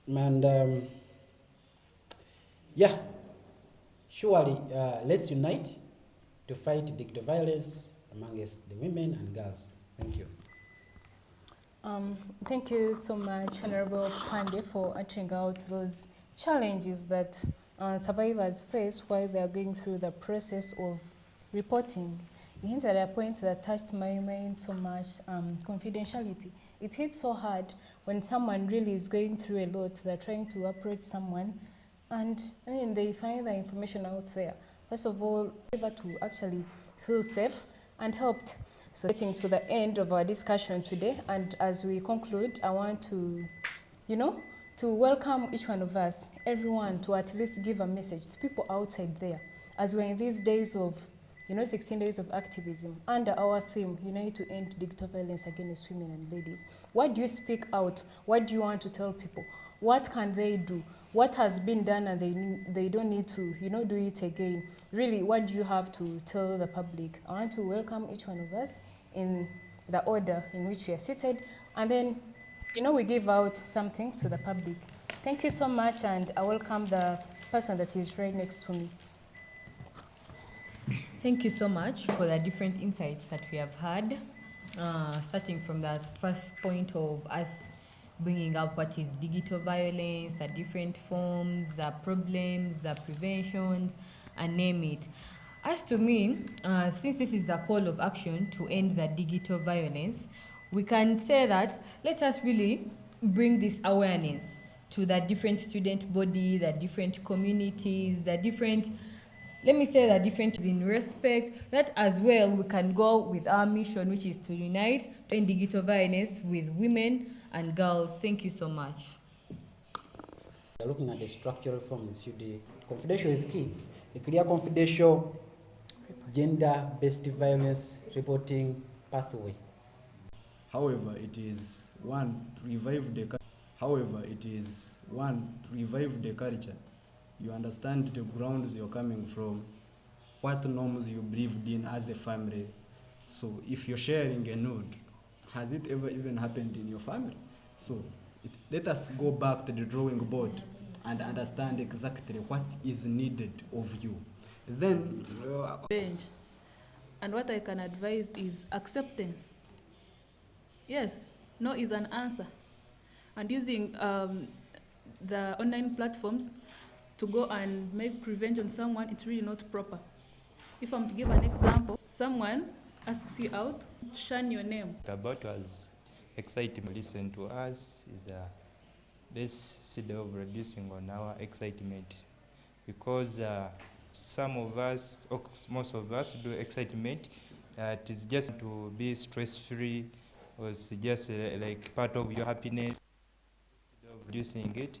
And yeah, surely let's unite to fight digital violence amongst the women and girls. Thank you. Thank you so much, Honorable Pande, for ushering out those challenges that survivors face while they are going through the process of reporting. You hinted at a point that touched my mind so much, confidentiality. It hits so hard when someone really is going through a lot. They're trying to approach someone, and I mean, they find the information out there. First of all, able to actually feel safe and helped. So getting to the end of our discussion today, and as we conclude, I want to, to welcome each one of us, everyone, to at least give a message to people outside there, as we're in these days of, 16 days of activism, under our theme, Unite to End Digital Violence Against Women and Ladies. What do you speak out? What do you want to tell people? What can they do? What has been done and they don't need to, do it again? Really, what do you have to tell the public? I want to welcome each one of us in the order in which we are seated, and then we give out something to the public. Thank you so much, and I welcome the person that is right next to me. Thank you so much for the different insights that we have had, starting from that first point of us bringing up what is digital violence, the different forms, the problems, the preventions, and name it. As to me, since this is the call of action to end the digital violence, we can say that let us really bring this awareness to the different student body, the different communities, the different, let me say, the different in respect that as well we can go with our mission, which is to unite to end digital violence with women and girls. Thank you so much. Looking at the structural reforms, confidential is key. A clear confidential gender-based violence reporting pathway. However, it is one to revive the culture. You understand the grounds you're coming from, what norms you believed in as a family. So if you're sharing a nude, has it ever even happened in your family? So let us go back to the drawing board and understand exactly what is needed of you. Then and what I can advise is acceptance. Yes, no is an answer. And using the online platforms to go and make revenge on someone, it's really not proper. If I'm to give an example, someone asks you out to shun your name. About was exciting to listen to us is let's see the of reducing on our excitement, because some of us, or most of us, do excitement. It is just to be stress-free, or it's just like part of your happiness. Reducing it,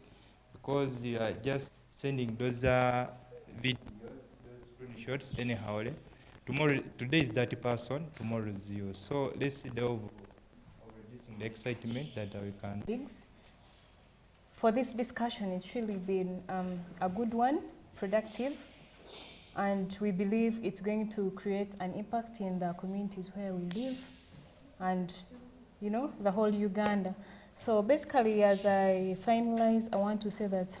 because you are just sending those videos, those screenshots anyhow. Tomorrow, today is that person, tomorrow is you. So let's see the reducing the excitement that we can. For this discussion, it's really been a good one, productive, and we believe it's going to create an impact in the communities where we live and, the whole Uganda. So basically, as I finalize, I want to say that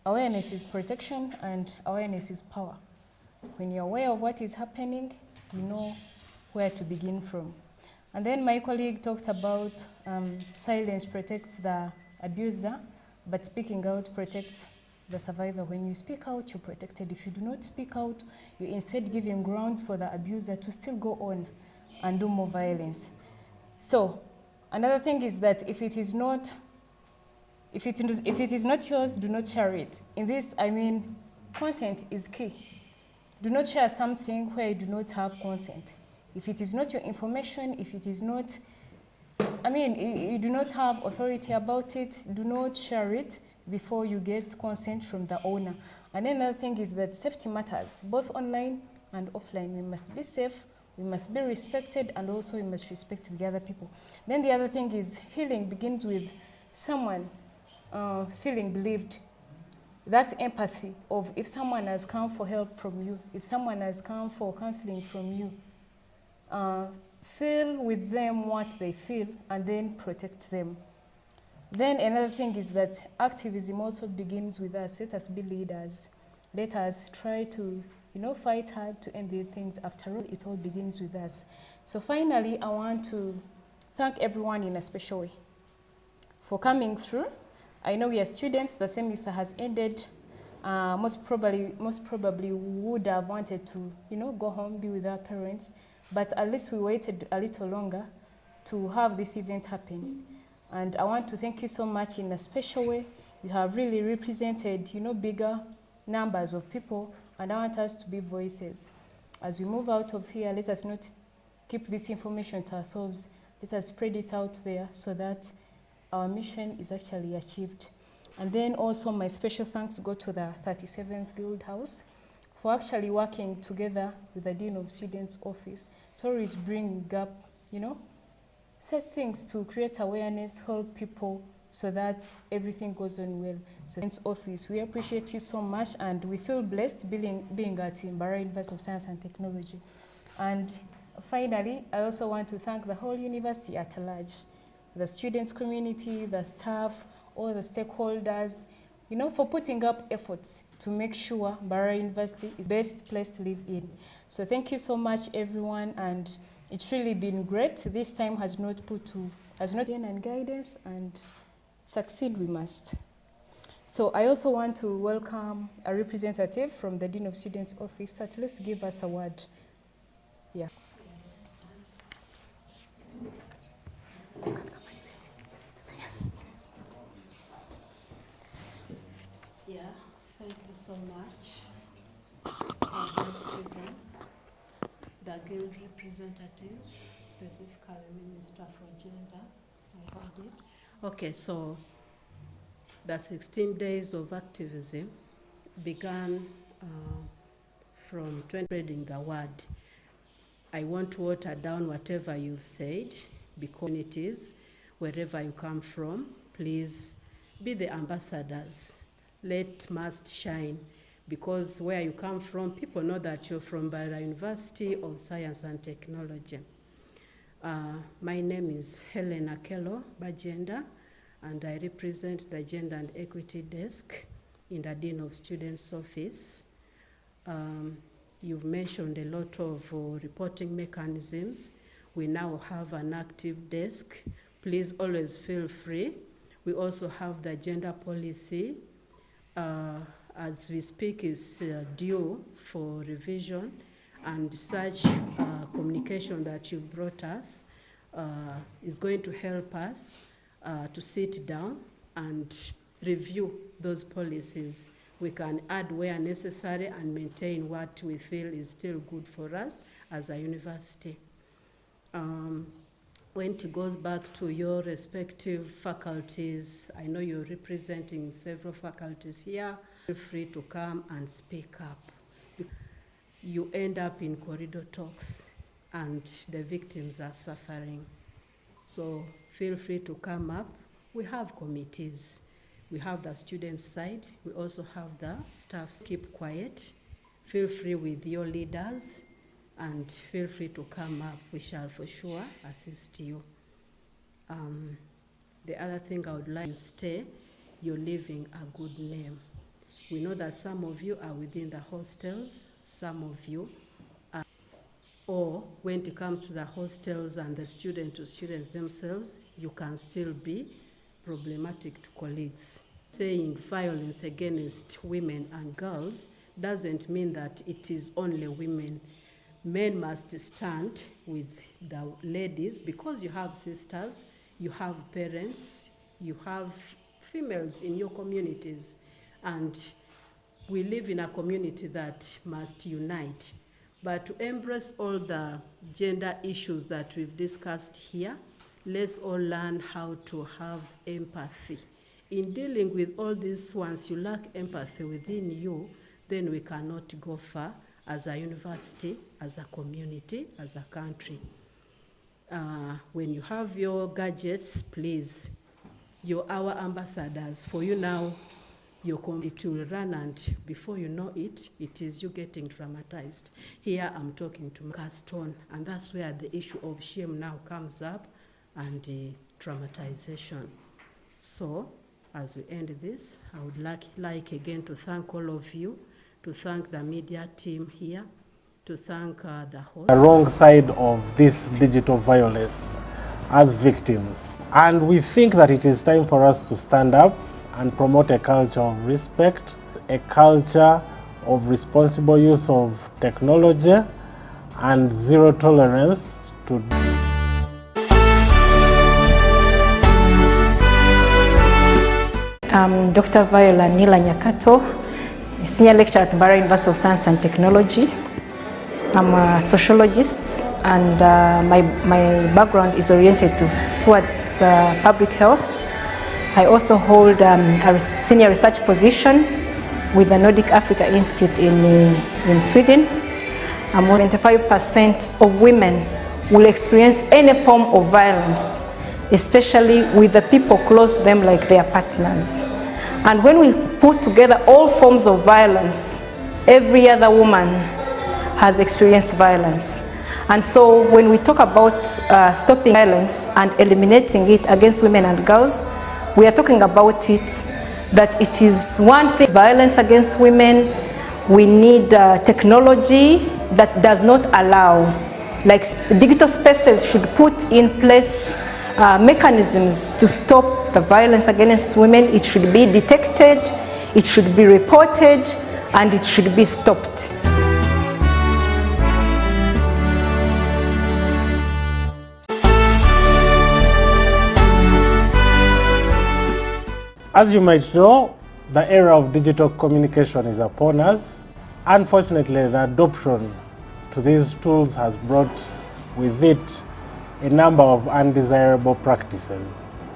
awareness is protection and awareness is power. When you're aware of what is happening, you know where to begin from. And then my colleague talked about silence protects the abuser, but speaking out protects the survivor. When you speak out, you're protected. If you do not speak out, you're instead giving grounds for the abuser to still go on and do more violence. So another thing is that if it is not yours, do not share it. In this, I mean, consent is key. Do not share something where you do not have consent. If it is not your information, if it is not, you do not have authority about it, do not share it before you get consent from the owner. And another thing is that safety matters, both online and offline. We must be safe, we must be respected, and also we must respect the other people. Then the other thing is healing begins with someone feeling believed. That empathy of if someone has come for help from you, if someone has come for counseling from you, feel with them what they feel and then protect them. Then another thing is that activism also begins with us. Let us be leaders. Let us try to fight hard to end the things. After all, it all begins with us. So finally, I want to thank everyone in a special way for coming through. I know we are students, the semester has ended. Most probably would have wanted to, go home, be with our parents, but at least we waited a little longer to have this event happen. And I want to thank you so much in a special way. You have really represented, bigger numbers of people, and I want us to be voices. As we move out of here, let us not keep this information to ourselves. Let us spread it out there so that our mission is actually achieved. And then also my special thanks go to the 37th Guild House for actually working together with the Dean of Students Office to always bring up, such things to create awareness, help people so that everything goes on well. So Students Office, we appreciate you so much, and we feel blessed being at Mbarara University of Science and Technology. And finally, I also want to thank the whole university at large. the students community, the staff, all the stakeholders, you know, for putting up efforts to make sure Mbarara University is the best place to live in. So thank you so much, everyone, and it's really been great. This time has not been and guidance, and succeed we must. So I also want to welcome a representative from the Dean of Students Office to at least give us a word. Yeah. Yeah, thank you so much. Our students, the guild representatives, specifically Minister for Gender, I heard it. Okay, so the 16 days of activism began from spreading the word. I want to water down whatever you've said, because it is, wherever you come from, please be the ambassadors. Let must shine, because where you come from, people know that you're from Mbarara University of Science and Technology. My name is Helen Akello Bajenda, and I represent the Gender and Equity Desk in the Dean of Students Office. You've mentioned a lot of reporting mechanisms. We now have an active desk. Please always feel free. We also have the gender policy. As we speak, is due for revision, and such communication that you've brought us is going to help us to sit down and review those policies. We can add where necessary and maintain what we feel is still good for us as a university. When it goes back to your respective faculties, I know you're representing several faculties here. Feel free to come and speak up. You end up in corridor talks and the victims are suffering. So feel free to come up. We have committees. We have the student side. We also have the staff. Keep quiet. Feel free with your leaders and feel free to come up. We shall for sure assist you. The other thing I would like to stay, you're leaving a good name. We know that some of you are within the hostels, some of you are, or when it comes to the hostels and the student to students themselves, you can still be problematic to colleagues. Saying violence against women and girls doesn't mean that it is only women. Men must stand with the ladies, because you have sisters, you have parents, you have females in your communities, and we live in a community that must unite. But to embrace all the gender issues that we've discussed here, let's all learn how to have empathy. In dealing with all these ones, you lack empathy within you, then we cannot go far as a university, as a community, as a country. When you have your gadgets, please, you're our ambassadors. For you now, it will run, and before you know it, it is you getting traumatized. Here I'm talking to Caston, and that's where the issue of shame now comes up, and traumatization. So, as we end this, I would like again to thank all of you, to thank the media team here, to thank the host. The wrong side of this digital violence as victims. And we think that it is time for us to stand up and promote a culture of respect, a culture of responsible use of technology, and zero tolerance to I'm Dr. Viola Nila Nyakato, Senior Lecturer at Mbarara University of Science and Technology. I'm a sociologist, and my background is oriented towards public health. I also hold a senior research position with the Nordic Africa Institute in Sweden. More than 25% of women will experience any form of violence, especially with the people close to them, like their partners. And when we put together all forms of violence, every other woman has experienced violence. And so when we talk about stopping violence and eliminating it against women and girls, we are talking about it, that it is one thing, violence against women. We need technology that does not allow, like digital spaces should put in place mechanisms to stop the violence against women. It should be detected, it should be reported, and it should be stopped. As you might know, the era of digital communication is upon us. Unfortunately, the adoption to these tools has brought with it a number of undesirable practices.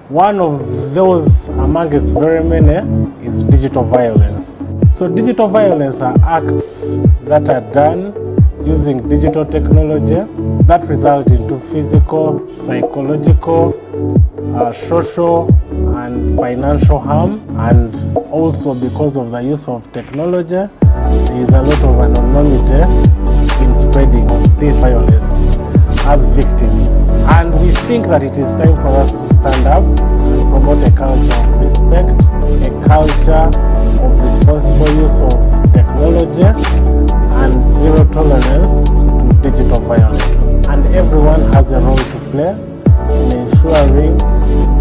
One of those amongst very many is digital violence. So digital violence are acts that are done using digital technology that result into physical, psychological, social and financial harm, and also because of the use of technology, there is a lot of anonymity in spreading this violence as victims. And we think that it is time for us to stand up and promote a culture of respect, a culture of responsible use of technology, and zero tolerance to digital violence. And everyone has a role to play in ensuring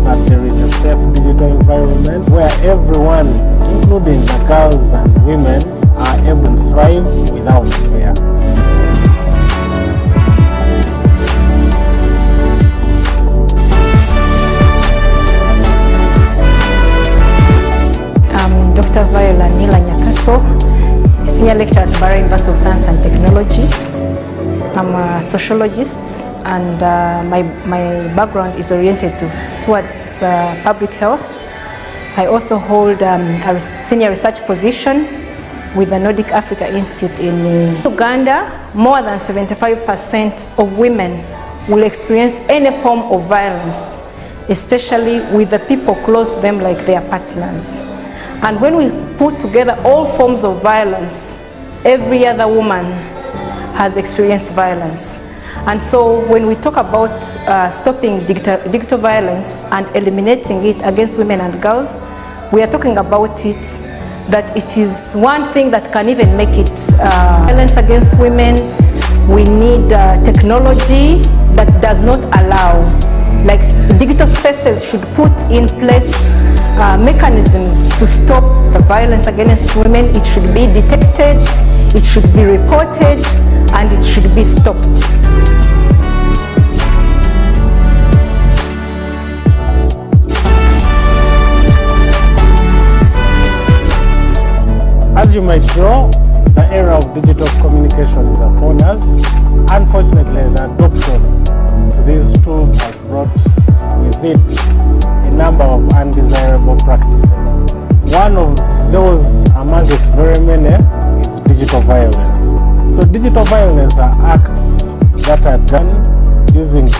that there is a safe digital environment where everyone, including the girls and women, are able to thrive without fear. I'm Dr. Viola Nila Nyakato, Senior Lecturer at Mbara University of Science and Technology. I'm a sociologist, and my background is oriented towards public health. I also hold a senior research position with the Nordic Africa Institute in Uganda. More than 75% of women will experience any form of violence, especially with the people close to them, like their partners. And when we put together all forms of violence, every other woman has experienced violence. And so when we talk about stopping digital violence and eliminating it against women and girls, we are talking about it, that it is one thing that can even make it violence against women. We need technology that does not allow, like digital spaces should put in place mechanisms to stop the violence against women. It should be detected, it should be reported, and it should be stopped. As you might know, the era of digital communication is upon us. Unfortunately, the adoption to these tools has brought with it a number of undesirable practices. One of those amongst very many is digital violence. So digital violence are acts that are done using